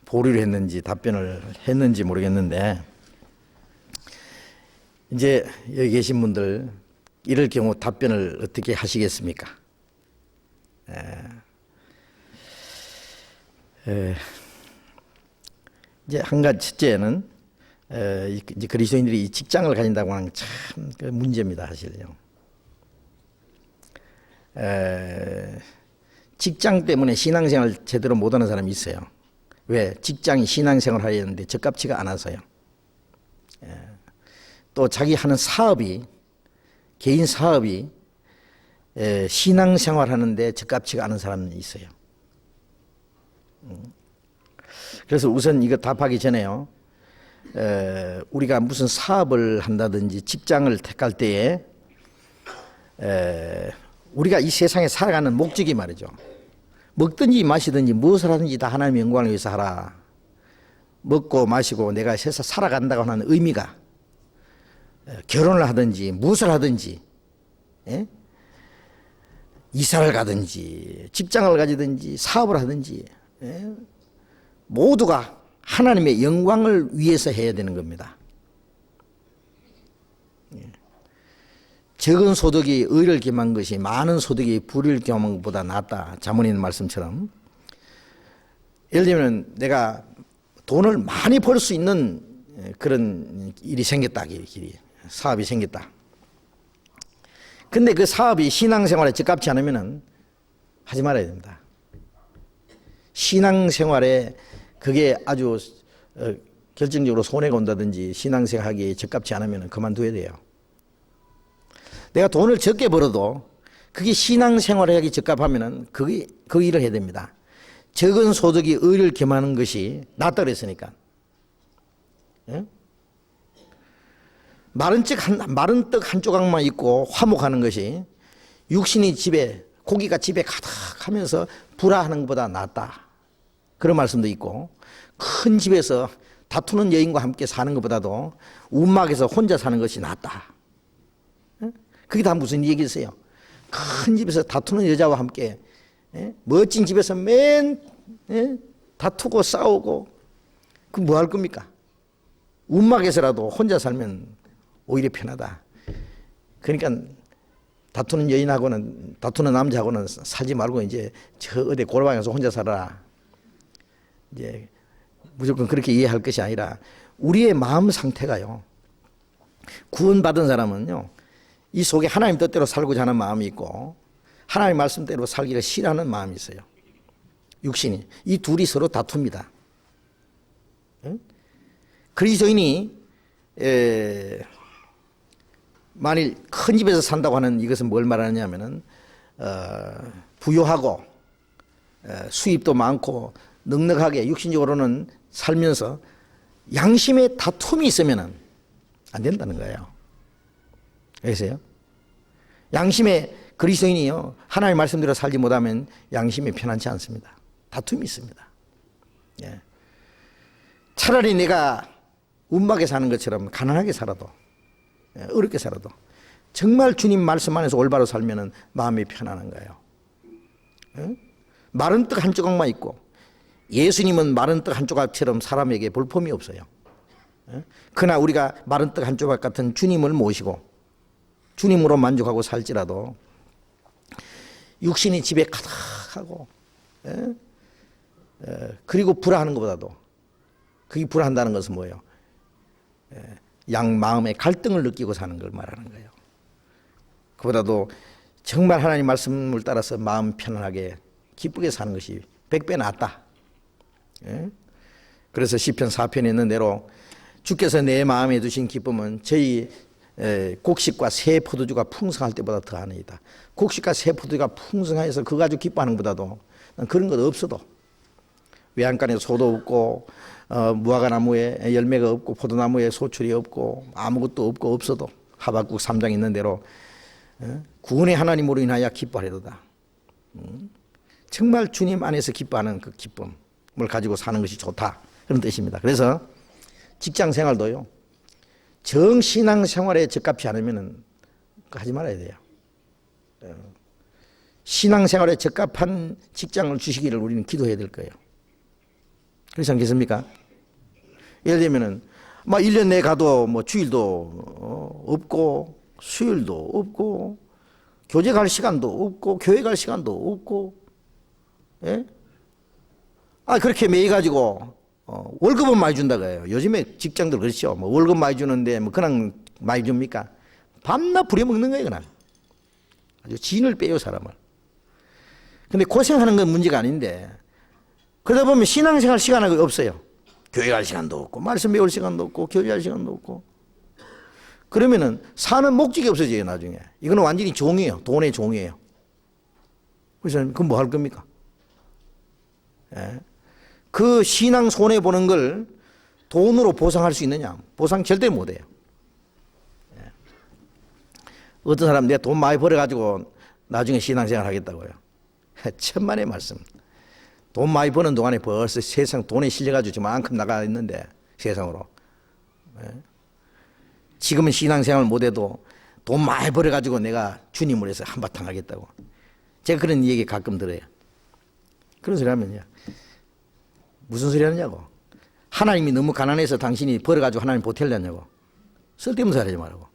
A: 보류를 했는지 답변을 했는지 모르겠는데, 이제 여기 계신 분들 이럴 경우 답변을 어떻게 하시겠습니까? 이제 한 가지, 첫째는 이제 그리스도인들이 이 직장을 가진다고 하는 게 참 문제입니다, 사실요. 직장 때문에 신앙생활 제대로 못하는 사람이 있어요. 왜? 직장이 신앙생활 하려는데 적합치가 않아서요. 또 자기 하는 사업이, 개인 사업이 신앙생활 하는데 적합치가 않은 사람이 있어요. 그래서 우선 이거 답하기 전에요, 우리가 무슨 사업을 한다든지 직장을 택할 때에 우리가 이 세상에 살아가는 목적이 말이죠, 먹든지 마시든지 무엇을 하든지 다 하나님의 영광을 위해서 하라. 먹고 마시고 내가 세상 살아간다고 하는 의미가, 결혼을 하든지 무엇을 하든지, 이사를 가든지 직장을 가지든지 사업을 하든지, 모두가 하나님의 영광을 위해서 해야 되는 겁니다. 적은 소득이 의를 겸한 것이 많은 소득이 불의를 겸한 것보다 낫다. 자문에 있는 말씀처럼. 예를 들면 내가 돈을 많이 벌 수 있는 그런 일이 생겼다. 사업이 생겼다. 근데 그 사업이 신앙생활에 적합치 않으면 하지 말아야 됩니다. 신앙생활에 그게 아주 결정적으로 손해가 온다든지 신앙생활하기에 적합치 않으면 그만둬야 돼요. 내가 돈을 적게 벌어도 그게 신앙생활에 하기 적합하면 그 일을 해야 됩니다. 적은 소득이 의를 겸하는 것이 낫다 그랬으니까. 예? 마른 떡 한 조각만 있고 화목하는 것이 육신이 집에, 고기가 집에 가득하면서 불화하는 것보다 낫다. 그런 말씀도 있고, 큰 집에서 다투는 여인과 함께 사는 것보다도 움막에서 혼자 사는 것이 낫다. 그게 다 무슨 얘기겠어요? 큰 집에서 다투는 여자와 함께, 멋진 집에서 다투고 싸우고, 그 뭐 할 겁니까? 움막에서라도 혼자 살면 오히려 편하다. 그러니까 다투는 여인하고는, 다투는 남자하고는 살지 말고 이제 저 어디 고라방에서 혼자 살아라. 이제 무조건 그렇게 이해할 것이 아니라 우리의 마음 상태가요. 구원받은 사람은요, 이 속에 하나님 뜻대로 살고자 하는 마음이 있고 하나님 말씀대로 살기를 싫어하는 마음이 있어요. 육신이. 이 둘이 서로 다툽니다. 그리스도인이 만일 큰 집에서 산다고 하는 이것은 뭘 말하느냐면은 부유하고 수입도 많고 넉넉하게 육신적으로는 살면서 양심의 다툼이 있으면은 안 된다는 거예요. 그래서요. 양심의 그리스도인이요, 하나님의 말씀대로 살지 못하면 양심이 편안치 않습니다. 다툼이 있습니다. 예. 차라리 내가 움막에 사는 것처럼 가난하게 살아도, 어렵게 살아도 정말 주님 말씀 안에서 올바로 살면 마음이 편안한 거예요. 예? 마른 떡 한 조각만 있고, 예수님은 마른 떡 한 조각처럼 사람에게 볼품이 없어요. 예? 그러나 우리가 마른 떡 한 조각 같은 주님을 모시고 주님으로 만족하고 살지라도 육신이 집에 가득하고, 그리고 불화하는 것보다도, 그게 불화한다는 것은 뭐예요? 양 마음의 갈등을 느끼고 사는 걸 말하는 거예요. 그보다도 정말 하나님 말씀을 따라서 마음 편안하게 기쁘게 사는 것이 100배 낫다. 그래서 시편 4편에 있는 대로 주께서 내 마음에 두신 기쁨은 저희 곡식과 새 포도주가 풍성할 때보다 더하니이다. 곡식과 새 포도주가 풍성해서 그거 가지고 기뻐하는 것보다도 그런 것 없어도, 외양간에 소도 없고 무화과나무에 열매가 없고 포도나무에 소출이 없고 아무것도 없고 없어도 하박국 3장 있는 대로 구원의 하나님으로 인하여 기뻐하리로다. 정말 주님 안에서 기뻐하는 그 기쁨을 가지고 사는 것이 좋다, 그런 뜻입니다. 그래서 직장 생활도요, 정신앙 생활에 적합치 않으면 하지 말아야 돼요. 신앙 생활에 적합한 직장을 주시기를 우리는 기도해야 될 거예요. 그렇지 않겠습니까? 예를 들면은 막 1년 내에 가도 뭐 주일도 없고 수요일도 없고 교제 갈 시간도 없고 교회 갈 시간도 없고, 예? 그렇게 매일 가지고 월급은 많이 준다고 해요. 요즘에 직장들 그렇죠. 뭐 월급 많이 주는데 뭐 그냥 많이 줍니까? 밤낮 부려먹는 거예요, 그냥. 아주 진을 빼요, 사람을. 근데 고생하는 건 문제가 아닌데, 그러다 보면 신앙생활 시간이 없어요. 교회 갈 시간도 없고, 말씀 배울 시간도 없고, 교제할 시간도 없고. 그러면은 사는 목적이 없어져요, 나중에. 이거는 완전히 종이에요. 돈의 종이에요. 그래서 그건 뭐 할 겁니까? 예. 그 신앙 손해보는 걸 돈으로 보상할 수 있느냐? 보상 절대 못해요. 예. 어떤 사람 내가 돈 많이 벌어가지고 나중에 신앙생활 하겠다고요. 천만의 말씀. 돈 많이 버는 동안에 벌써 세상 돈에 실려가지고 저만큼 나가 있는데, 세상으로. 예. 지금은 신앙생활 못해도 돈 많이 벌어가지고 내가 주님을 해서 한바탕 하겠다고. 제가 그런 얘기 가끔 들어요. 그런 소리 하면요, 무슨 소리 하느냐고. 하나님이 너무 가난해서 당신이 벌어가지고 하나님 보태려냐고. 쓸데없는 소리 하지 말라고.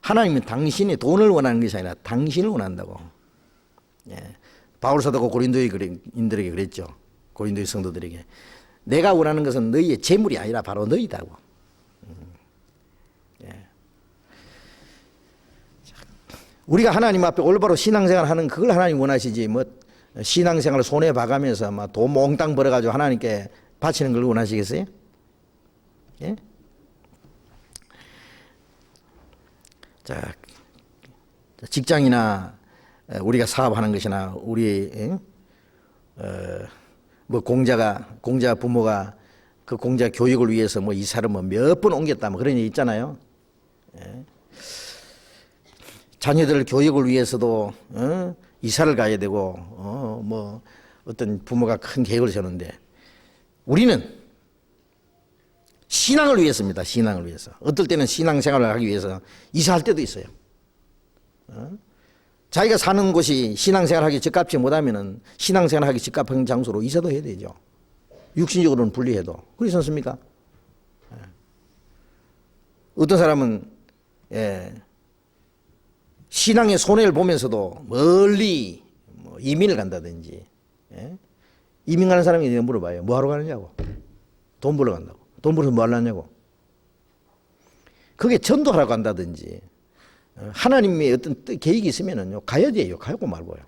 A: 하나님은 당신이 돈을 원하는 것이 아니라 당신을 원한다고. 예. 바울 사도가 고린도인들에게 그랬죠. 고린도의 성도들에게. 내가 원하는 것은 너희의 재물이 아니라 바로 너희다고. 예. 우리가 하나님 앞에 올바로 신앙생활 하는 그걸 하나님 원하시지, 뭐 신앙생활을 손해 봐가면서 막 돈 몽땅 벌어가지고 하나님께 바치는 걸 원하시겠어요? 예? 자, 직장이나 우리가 사업하는 것이나 우리 뭐 공자 부모가 그 공자 교육을 위해서 뭐 이사를 뭐 몇 번 옮겼다 뭐 그런 얘기 있잖아요. 예. 자녀들 교육을 위해서도 이사를 가야 되고 뭐 어떤 부모가 큰 계획을 세우는데 우리는 신앙을 위해서입니다. 신앙을 위해서. 어떨 때는 신앙생활을 하기 위해서 이사할 때도 있어요. 자기가 사는 곳이 신앙생활하기 적합지 못하면은 신앙생활하기 적합한 장소로 이사도 해야 되죠. 육신적으로는 분리해도. 그렇지 않습니까? 어떤 사람은 신앙의 손해를 보면서도 멀리 뭐 이민을 간다든지, 이민 가는 사람이 물어봐요. 뭐 하러 가느냐고. 돈 벌러 간다고. 돈 벌어서 뭐 하려냐고. 그게 전도하러 간다든지 하나님의 어떤 계획이 있으면은요 가야 돼요. 가고 말고요.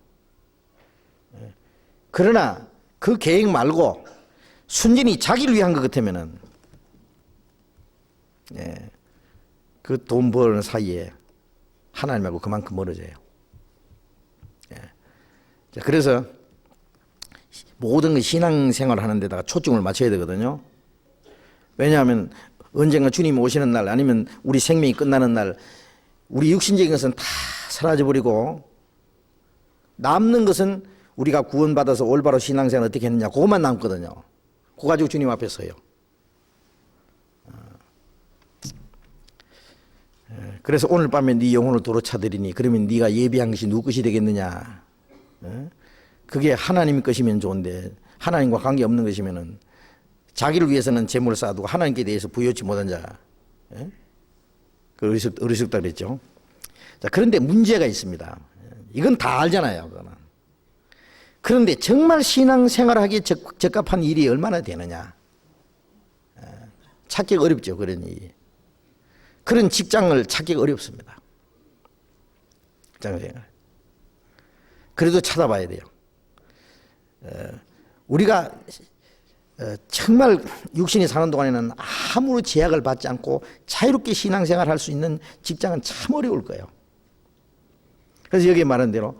A: 그러나 그 계획 말고 순전히 자기를 위한 것 같으면은 그 돈 버는 사이에 하나님하고 그만큼 멀어져요. 자, 그래서 모든 그 신앙생활 하는 데다가 초점을 맞춰야 되거든요. 왜냐하면 언젠가 주님이 오시는 날 아니면 우리 생명이 끝나는 날 우리 육신적인 것은 다 사라져버리고 남는 것은 우리가 구원받아서 올바로 신앙생활 어떻게 했느냐 그것만 남거든요. 그거 가지고 주님 앞에 서요. 그래서 오늘 밤에 네 영혼을 도로 차드리니 그러면 네가 예비한 것이 누구 것이 되겠느냐. 그게 하나님 것이면 좋은데 하나님과 관계없는 것이면은 자기를 위해서는 재물을 쌓아두고 하나님께 대해서 부여치 못한 자. 그 어리석다 그랬죠. 자, 그런데 문제가 있습니다. 이건 다 알잖아요. 그거는. 그런데 정말 신앙생활하기에 적합한 일이 얼마나 되느냐. 찾기가 어렵죠. 그런 일이. 그런 직장을 찾기가 어렵습니다. 직장생활. 그래도 찾아봐야 돼요. 우리가 정말 육신이 사는 동안에는 아무런 제약을 받지 않고 자유롭게 신앙생활 할 수 있는 직장은 참 어려울 거예요. 그래서 여기 말한 대로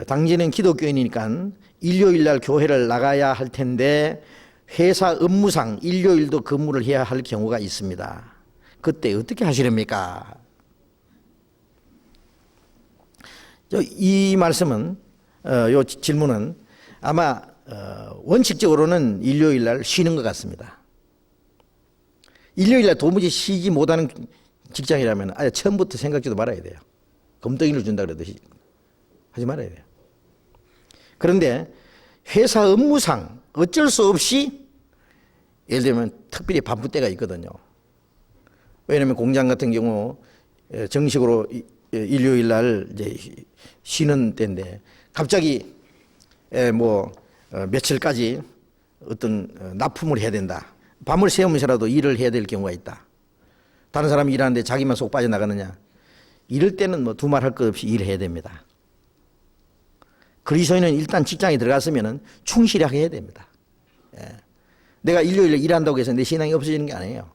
A: 당신은 기독교인이니까 일요일날 교회를 나가야 할 텐데 회사 업무상 일요일도 근무를 해야 할 경우가 있습니다. 그때 어떻게 하시렵니까? 이 말씀은 이 질문은 아마 원칙적으로는 일요일날 쉬는 것 같습니다. 일요일날 도무지 쉬지 못하는 직장이라면 아예 처음부터 생각지도 말아야 돼요. 검덩이를 준다 그래도 하지 말아야 돼요. 그런데 회사 업무상 어쩔 수 없이 예를 들면 특별히 바쁠 때가 있거든요. 왜냐하면 공장 같은 경우 정식으로 일요일날 이제 쉬는 때인데 갑자기 뭐 며칠까지 어떤 납품을 해야 된다. 밤을 새우면서라도 일을 해야 될 경우가 있다. 다른 사람이 일하는데 자기만 속 빠져나가느냐. 이럴 때는 뭐 두말 할 것 없이 일해야 됩니다. 그리스도인은 일단 직장에 들어갔으면 충실하게 해야 됩니다. 내가 일요일에 일한다고 해서 내 신앙이 없어지는 게 아니에요.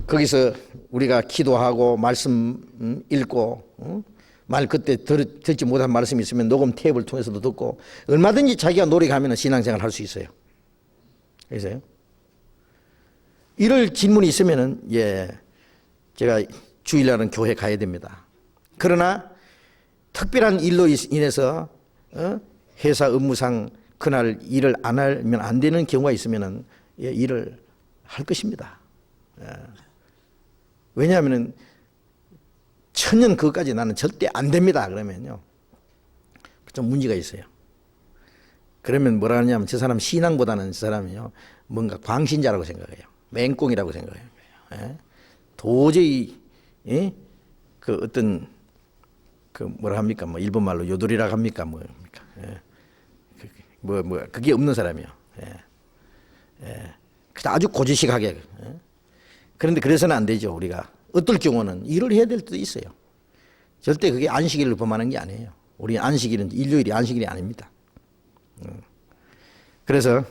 A: 거기서 우리가 기도하고 말씀 읽고 말 그때 듣지 못한 말씀이 있으면 녹음 테이프를 통해서도 듣고 얼마든지 자기가 노력하면 신앙생활 할 수 있어요. 그래서요. 이럴 질문이 있으면은 제가 주일날은 교회 가야 됩니다. 그러나 특별한 일로 인해서 회사 업무상 그날 일을 안 하면 안 되는 경우가 있으면은 일을 할 것입니다. 왜냐하면은 천년 그것까지 나는 절대 안 됩니다. 그러면요. 좀 문제가 있어요. 그러면 뭐라 하냐면 저 사람 신앙보다는 저 사람이요 뭔가 광신자라고 생각해요. 맹꽁이라고 생각해요. 예? 도저히 예? 그 어떤 그 뭐라 합니까? 뭐 일본 말로 요돌이라고 합니까? 뭐입니까? 예. 그게 없는 사람이요. 예. 예. 아주 고지식하게. 예. 그런데 그래서는 안 되죠. 우리가 어떨 경우는 일을 해야 될 때도 있어요. 절대 그게 안식일을 범하는 게 아니에요. 우리 안식일은 일요일이 안식일이 아닙니다. 그래서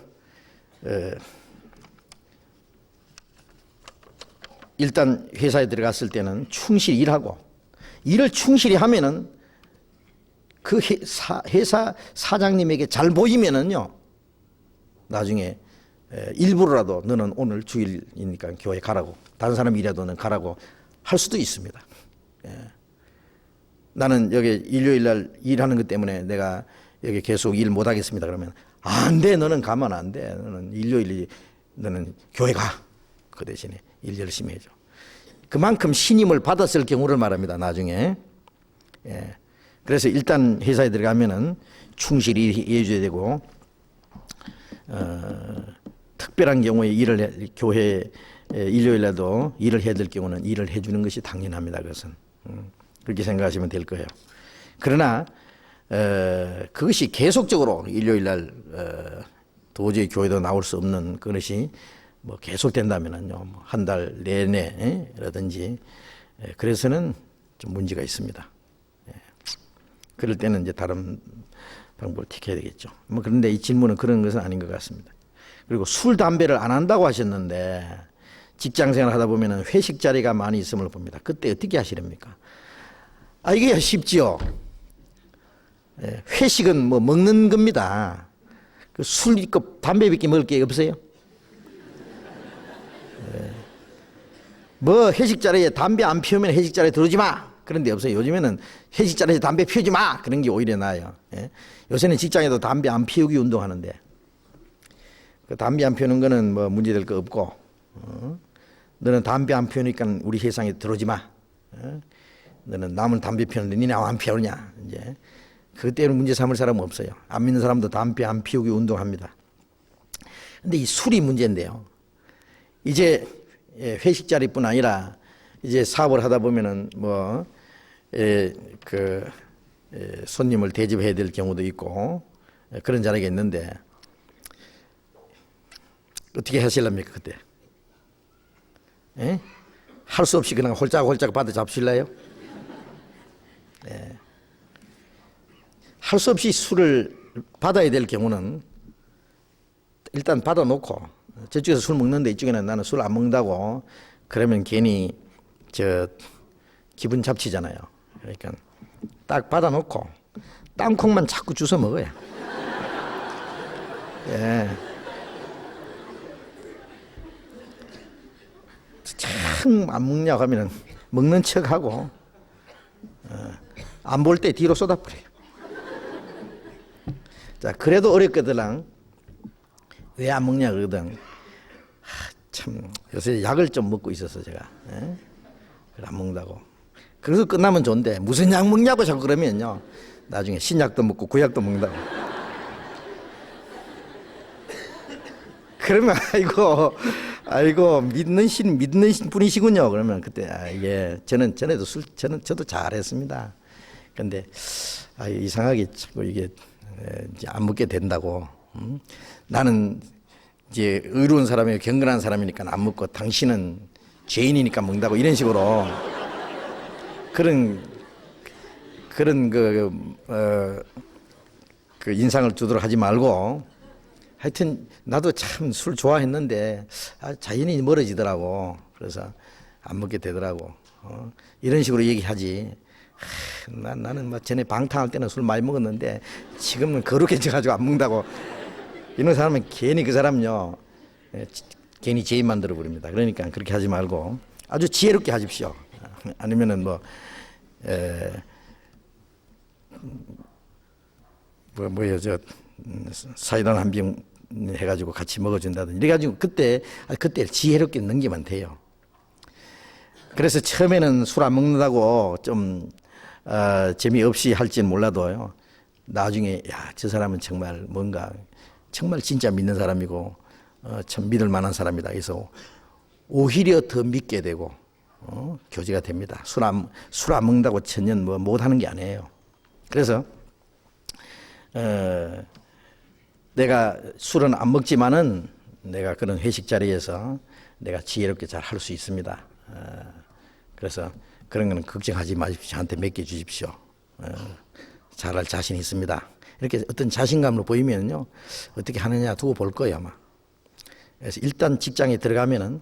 A: 일단 회사에 들어갔을 때는 충실히 일하고 일을 충실히 하면은 그 회사 사장님에게 잘 보이면은요 나중에 일부러라도 너는 오늘 주일이니까 교회 가라고 다른 사람 일해도 너는 가라고 할 수도 있습니다. 나는 여기 일요일 날 일하는 것 때문에 내가 여기 계속 일 못 하겠습니다. 그러면 안 돼. 너는 가면 안 돼. 너는 일요일이 너는 교회 가. 그 대신에 일 열심히 해줘. 그만큼 신임을 받았을 경우를 말합니다. 나중에. 예. 그래서 일단 회사에 들어가면은 충실히 해줘야 되고 특별한 경우에 교회 일요일에도 일을 해야 될 경우는 일을 해주는 것이 당연합니다. 그것은 그렇게 생각하시면 될 거예요. 그러나 그것이 계속적으로 일요일 날 도저히 교회도 나올 수 없는 그것이 뭐 계속된다면은요 한 달 내내라든지 그래서는 좀 문제가 있습니다. 그럴 때는 이제 다른 방법을 택해야 되겠죠. 뭐 그런데 이 질문은 그런 것은 아닌 것 같습니다. 그리고 술 담배를 안 한다고 하셨는데 직장생활 하다 보면은 회식 자리가 많이 있음을 봅니다. 그때 어떻게 하시렵니까? 이게 쉽지요. 회식은 뭐 먹는 겁니다. 그 술 있고 담배 있게 먹을 게 없어요. 뭐 회식 자리에 담배 안 피우면 회식 자리에 들어오지 마. 그런 데 없어요. 요즘에는 회식 자리에서 담배 피우지 마. 그런 게 오히려 나아요. 요새는 직장에도 담배 안 피우기 운동하는데 그 담배 안 피우는 거는 뭐 문제될 거 없고 너는 담배 안 피우니까 우리 세상에 들어오지 마. 너는 남은 담배 피우는데 니네 안 피우냐. 이제 그때는 문제 삼을 사람은 없어요. 안 믿는 사람도 담배 안 피우기 운동합니다. 근데 이 술이 문제인데요. 이제 회식 자리뿐 아니라 이제 사업을 하다 보면은 뭐 손님을 대접해야 될 경우도 있고 그런 자리가 있는데 어떻게 하실랍니까 그때? 할 수 없이 그냥 홀짝홀짝 받아 잡실래요? 할 수 없이 술을 받아야 될 경우는 일단 받아놓고 저쪽에서 술 먹는데 이쪽에는 나는 술 안 먹는다고 그러면 괜히 기분 잡치잖아요. 그러니까 딱 받아놓고 땅콩만 자꾸 주워 먹어요. 참 안 먹냐고 하면 먹는 척하고 안 볼 때 뒤로 쏟아버려요. 자, 그래도 어렵거든. 왜 안 먹냐 그러거든. 참 요새 약을 좀 먹고 있어서 제가 안 먹는다고. 그래서 끝나면 좋은데 무슨 약 먹냐고 자꾸 그러면요 나중에 신약도 먹고 구약도 먹는다고. 그러면 아이고 믿는 분이시군요. 그러면 그때 저도 잘했습니다. 근데 이상하게 자꾸 이게 이제 안 먹게 된다고. 나는 이제 의로운 사람이고 경건한 사람이니까 안 먹고 당신은 죄인이니까 먹는다고 이런 식으로 그런 그 인상을 주도록 하지 말고 하여튼 나도 참 술 좋아했는데 자연히 멀어지더라고. 그래서 안 먹게 되더라고. 이런 식으로 얘기하지. 나는 막 전에 방탕할 때는 술 많이 먹었는데 지금은 거룩해져가지고 안 먹는다고. 이런 사람은 괜히 그 사람요 괜히 죄인 만들어 버립니다. 그러니까 그렇게 하지 말고 아주 지혜롭게 하십시오. 아니면은 뭐요 사이다 한 병 해가지고 같이 먹어준다든지 이래가지고 그때 지혜롭게 넘기면 돼요. 그래서 처음에는 술 안 먹는다고 좀 재미없이 할지는 몰라도요 나중에 야, 저 사람은 정말 뭔가 정말 진짜 믿는 사람이고 참 믿을 만한 사람이다. 그래서 오히려 더 믿게 되고 교제가 됩니다. 술 안 먹는다고 천년 뭐 못하는 게 아니에요. 그래서 내가 술은 안 먹지만은 내가 그런 회식 자리에서 내가 지혜롭게 잘 할 수 있습니다. 그래서 그런 거는 걱정하지 마십시오. 저한테 맡겨주십시오. 잘할 자신이 있습니다. 이렇게 어떤 자신감을 보이면요, 어떻게 하느냐 두고 볼 거예요, 아마. 그래서 일단 직장에 들어가면은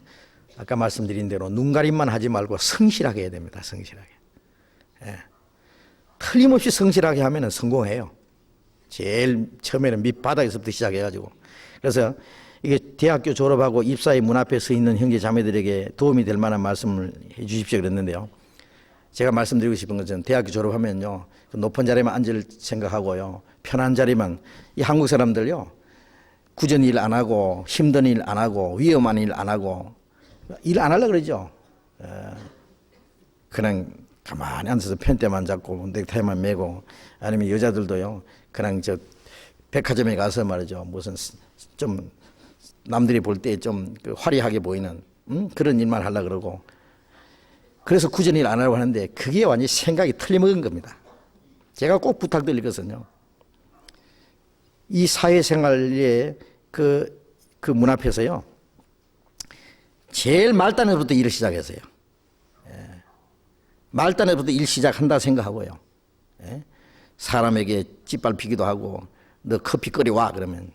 A: 아까 말씀드린 대로 눈가림만 하지 말고 성실하게 해야 됩니다. 성실하게. 예. 틀림없이 성실하게 하면은 성공해요. 제일 처음에는 밑바닥에서부터 시작해가지고. 그래서 이게 대학교 졸업하고 입사의 문 앞에 서 있는 형제 자매들에게 도움이 될 만한 말씀을 해 주십시오 그랬는데요. 제가 말씀드리고 싶은 것은 대학교 졸업하면요, 그 높은 자리만 앉을 생각하고요, 편한 자리만, 이 한국 사람들요, 굳은 일 안 하고 힘든 일 안 하고 위험한 일 안 하고 일 안 하려고 그러죠. 그냥 가만히 앉아서 펜대만 잡고 넥타이만 매고, 아니면 여자들도요, 그냥 저 백화점에 가서 말이죠, 무슨 좀 남들이 볼 때 좀 화려하게 보이는 그런 일만 하려고 그러고, 그래서 굳은 일 안 하려고 하는데 그게 완전히 생각이 틀려먹은 겁니다. 제가 꼭 부탁드릴 것은요, 이 사회생활의 그 문 앞에서요, 제일 말단에부터 일을 시작했어요. 말단에부터 일 시작한다 생각하고요. 사람에게 짓밟히기도 하고, 너 커피 끓여와 그러면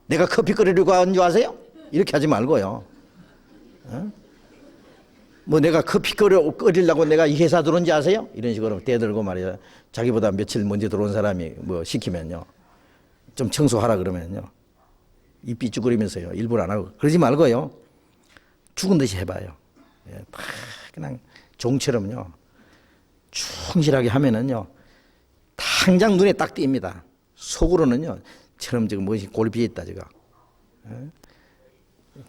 A: 내가 커피 끓이려고 하는 줄 아세요? 이렇게 하지 말고요. 뭐 내가 커피 끓이려고 내가 이 회사 들어온지 아세요? 이런 식으로 대들고 말이야. 자기보다 며칠 먼저 들어온 사람이 뭐 시키면요, 좀 청소하라 그러면요, 입 삐죽거리면서요, 일부러 안 하고. 그러지 말고요, 죽은 듯이 해봐요. 그냥 종처럼요, 충실하게 하면은요, 당장 눈에 딱 띕니다. 속으로는요, 처럼 지금 무엇이 골비에 있다, 제가.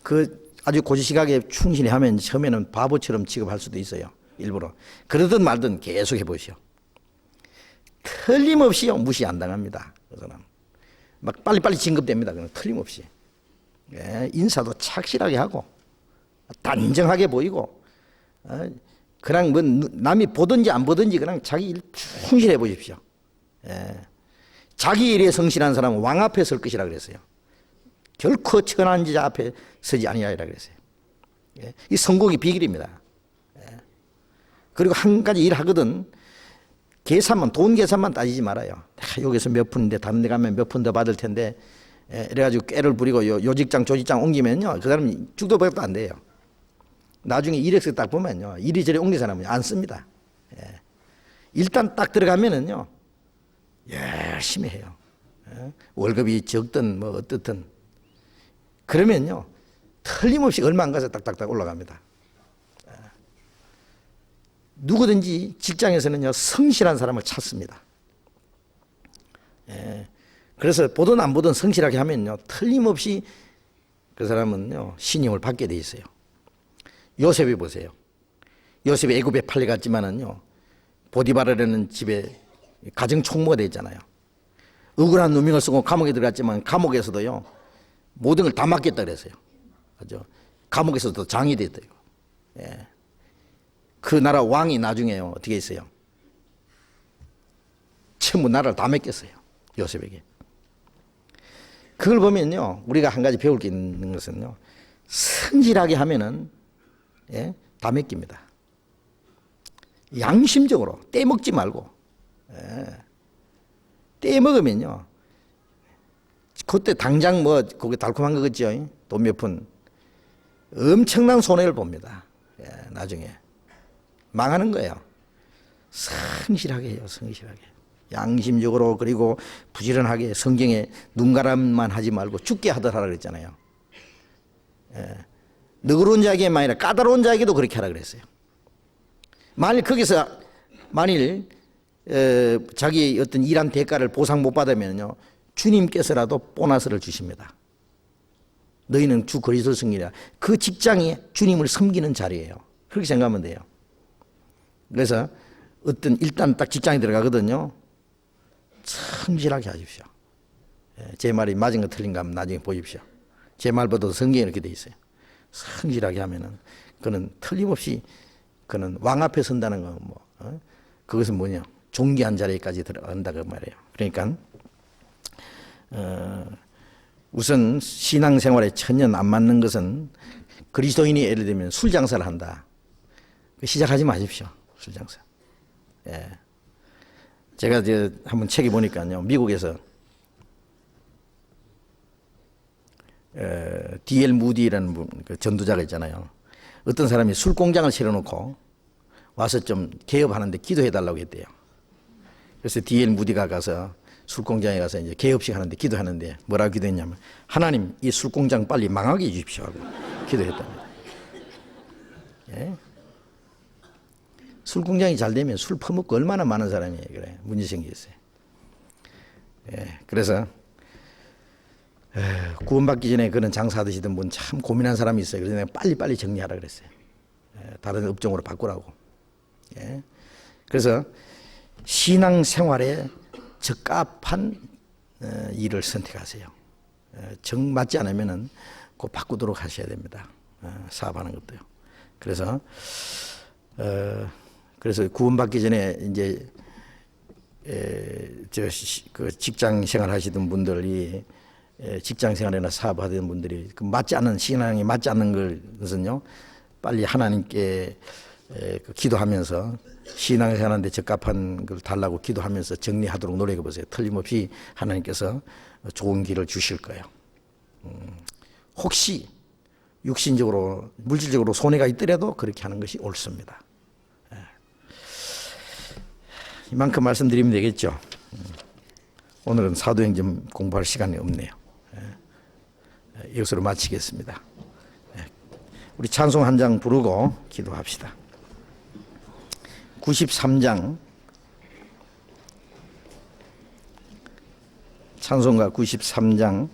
A: 그 아주 고지식하게 충실히 하면 처음에는 바보처럼 취급할 수도 있어요. 일부러. 그러든 말든 계속 해보시오. 틀림없이요, 무시 안 당합니다. 그 사람. 막 빨리빨리 진급됩니다. 그냥 틀림없이. 인사도 착실하게 하고, 단정하게 보이고, 그냥 뭐 남이 보든지 안 보든지 그냥 자기 일 충실해 보십시오. 자기 일에 성실한 사람은 왕 앞에 설 것이라 그랬어요. 결코 천한 자 앞에 서지 아니하리라 그랬어요. 이 성공의 비결입니다. 그리고 한 가지 일 하거든, 계산만, 돈 계산만 따지지 말아요. 여기서 몇 푼인데 다른 데 가면 몇 푼 더 받을 텐데, 이래가지고 꾀를 부리고 요 직장 저 직장 옮기면요, 그 사람이 죽도 밥도 안 돼요. 나중에 이력서 딱 보면요, 이리저리 옮긴 사람은 안 씁니다. 일단 딱 들어가면은요, 열심히 해요. 월급이 적든 뭐 어떻든. 그러면요, 틀림없이 얼마 안 가서 딱딱딱 올라갑니다. 누구든지 직장에서는요, 성실한 사람을 찾습니다. 그래서 보든 안 보든 성실하게 하면요, 틀림없이 그 사람은요, 신임을 받게 돼 있어요. 요셉이 보세요. 요셉이 애굽에 팔려갔지만은요, 보디바라라는 집에 가정 총무가 돼 있잖아요. 억울한 누명을 쓰고 감옥에 들어갔지만 감옥에서도요, 모든 걸 다 맡겠다 그랬어요. 그죠? 감옥에서도 장이 됐다 이거. 그 나라 왕이 나중에요, 어떻게 했어요? 전부 나라를 다 맡겼어요, 요셉에게. 그걸 보면요, 우리가 한 가지 배울 게 있는 것은요, 성실하게 하면은 다 맡깁니다. 양심적으로 떼먹지 말고. 떼먹으면요, 그때 당장 뭐 거기 달콤한 거 같죠? 돈 몇 푼 엄청난 손해를 봅니다. 나중에 망하는 거예요. 성실하게 해요, 성실하게. 양심적으로, 그리고 부지런하게. 성경에 눈가람만 하지 말고 죽게 하더라 그랬잖아요. 너그러운 자에게만 아니라 까다로운 자에게도 그렇게 하라 그랬어요. 만일 거기서 자기 어떤 일한 대가를 보상 못 받으면요, 주님께서라도 보너스를 주십니다. 너희는 주 그리스도 승리라. 그 직장이 주님을 섬기는 자리예요. 그렇게 생각하면 돼요. 그래서 일단 딱 직장에 들어가거든요, 성실하게 하십시오. 제 말이 맞은 거 틀린가 하면 나중에 보십시오. 제 말보다 성경에 이렇게 돼 있어요. 성실하게 하면은 그는 틀림없이 그는 왕 앞에 선다는 거 그것은 뭐냐? 존귀한 자리까지 들어간다 그 말이에요. 그러니까 우선 신앙생활에 천년 안 맞는 것은 그리스도인이 예를 들면 술 장사를 한다. 시작하지 마십시오. 술 장사. 예. 제가 이제 한번 책에 보니까요. 미국에서 D.L. 무디라는 그 전도자가 있잖아요. 어떤 사람이 술 공장을 차려놓고 와서 좀 개업하는데 기도해달라고 했대요. 그래서 D.L. 무디가 가서 술 공장에 가서 이제 개업식 하는데 기도하는데 뭐라고 기도했냐면 하나님 이 술 공장 빨리 망하게 해주십시오 하고 기도했답니다. 예? 술 공장이 잘 되면 술 퍼먹고 얼마나 많은 사람이 그래 문제 생겼어요. 예, 그래서 구원받기 전에 그런 장사하시던 분 참 고민한 사람이 있어요. 그래서 내가 빨리빨리 정리하라 그랬어요. 다른 업종으로 바꾸라고. 예. 그래서 신앙생활에 적합한 일을 선택하세요. 정 맞지 않으면은 꼭 바꾸도록 하셔야 됩니다. 사업하는 것도요. 그래서 구원받기 전에 이제 그 직장 생활 하시던 분들이 직장 생활이나 사업하던 분들이 그 맞지 않는 신앙이 맞지 않는 것은요 빨리 하나님께 기도하면서 신앙생활하는데 적합한 걸 달라고 기도하면서 정리하도록 노력해 보세요. 틀림없이 하나님께서 좋은 길을 주실 거예요. 혹시 육신적으로 물질적으로 손해가 있더라도 그렇게 하는 것이 옳습니다. 이만큼 말씀드리면 되겠죠. 오늘은 사도행전 공부할 시간이 없네요. 이것으로 마치겠습니다. 우리 찬송 한 장 부르고 기도합시다. 93장 찬송가 93장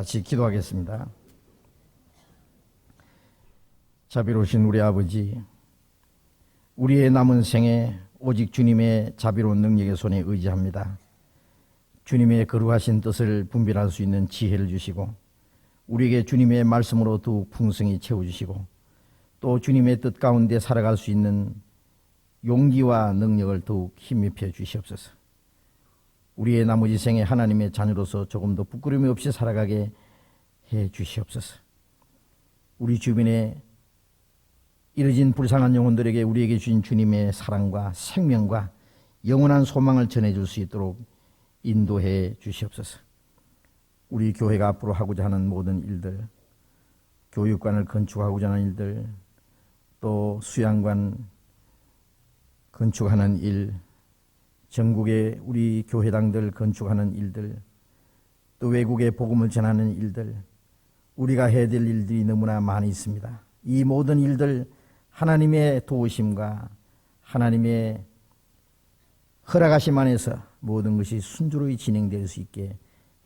A: 같이 기도하겠습니다. 자비로우신 우리 아버지, 우리의 남은 생에 오직 주님의 자비로운 능력의 손에 의지합니다. 주님의 거룩하신 뜻을 분별할 수 있는 지혜를 주시고 우리에게 주님의 말씀으로 더욱 풍성히 채워주시고 또 주님의 뜻 가운데 살아갈 수 있는 용기와 능력을 더욱 힘입혀 주시옵소서. 우리의 나머지 생에 하나님의 자녀로서 조금 더 부끄러움이 없이 살아가게 해 주시옵소서. 우리 주변에 이뤄진 불쌍한 영혼들에게 우리에게 주신 주님의 사랑과 생명과 영원한 소망을 전해줄 수 있도록 인도해 주시옵소서. 우리 교회가 앞으로 하고자 하는 모든 일들, 교육관을 건축하고자 하는 일들, 또 수양관 건축하는 일, 전국의 우리 교회당들 건축하는 일들, 또 외국에 복음을 전하는 일들, 우리가 해야 될 일들이 너무나 많이 있습니다. 이 모든 일들 하나님의 도우심과 하나님의 허락하심 안에서 모든 것이 순조로이 진행될 수 있게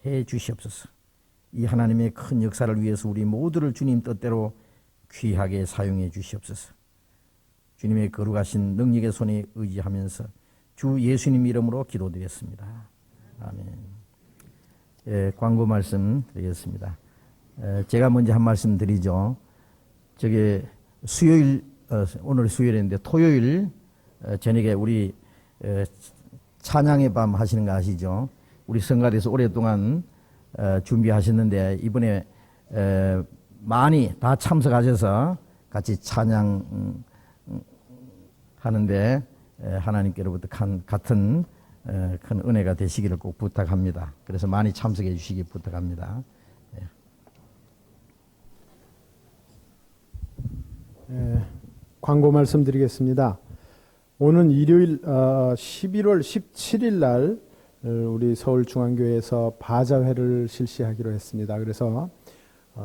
A: 해 주시옵소서. 이 하나님의 큰 역사를 위해서 우리 모두를 주님 뜻대로 귀하게 사용해 주시옵소서. 주님의 거룩하신 능력의 손에 의지하면서 주 예수님 이름으로 기도드렸습니다. 아멘. 예, 광고 말씀 드리겠습니다. 제가 먼저 한 말씀 드리죠. 저게 수요일, 오늘 수요일인데 토요일 저녁에 우리 찬양의 밤 하시는 거 아시죠? 우리 성가대에서 오랫동안 준비하셨는데 이번에 많이 다 참석하셔서 같이 찬양 하는데 하나님께로부터 같은 큰 은혜가 되시기를 꼭 부탁합니다. 그래서 많이 참석해 주시기 부탁합니다.
B: 광고 말씀드리겠습니다. 오는 일요일 11월 17일 날 우리 서울중앙교회에서 바자회를 실시하기로 했습니다. 그래서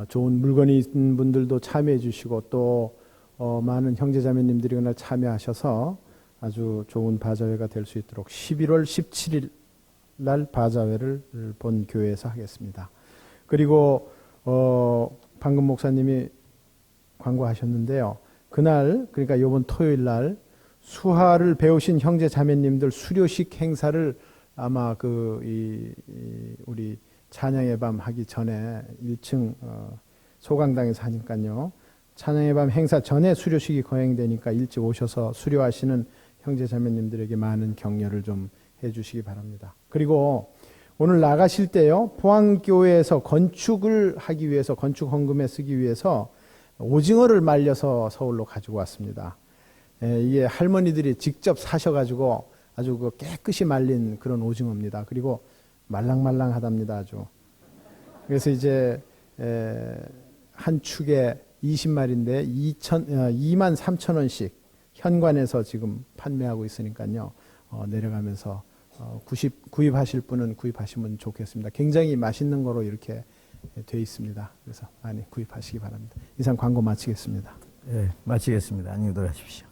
B: 좋은 물건이 있는 분들도 참여해 주시고 또 많은 형제자매님들이 그날 참여하셔서 아주 좋은 바자회가 될 수 있도록 11월 17일 날 바자회를 본 교회에서 하겠습니다. 그리고 방금 목사님이 광고하셨는데요. 그날 그러니까 이번 토요일 날 수화를 배우신 형제 자매님들 수료식 행사를 아마 우리 찬양의 밤 하기 전에 1층 소강당에서 하니까요. 찬양의 밤 행사 전에 수료식이 거행되니까 일찍 오셔서 수료하시는 형제 자매님들에게 많은 격려를 좀 해주시기 바랍니다. 그리고 오늘 나가실 때요. 포항교회에서 건축을 하기 위해서 건축 헌금에 쓰기 위해서 오징어를 말려서 서울로 가지고 왔습니다. 이게 할머니들이 직접 사셔가지고 아주 깨끗이 말린 그런 오징어입니다. 그리고 말랑말랑하답니다, 아주. 그래서 이제 한 축에 20마리인데 2만 3천 원씩 현관에서 지금 판매하고 있으니까요. 내려가면서 구입하실 분은 구입하시면 좋겠습니다. 굉장히 맛있는 거로 이렇게 돼 있습니다. 그래서 많이 구입하시기 바랍니다. 이상 광고 마치겠습니다.
A: 네, 마치겠습니다. 안녕히 돌아가십시오.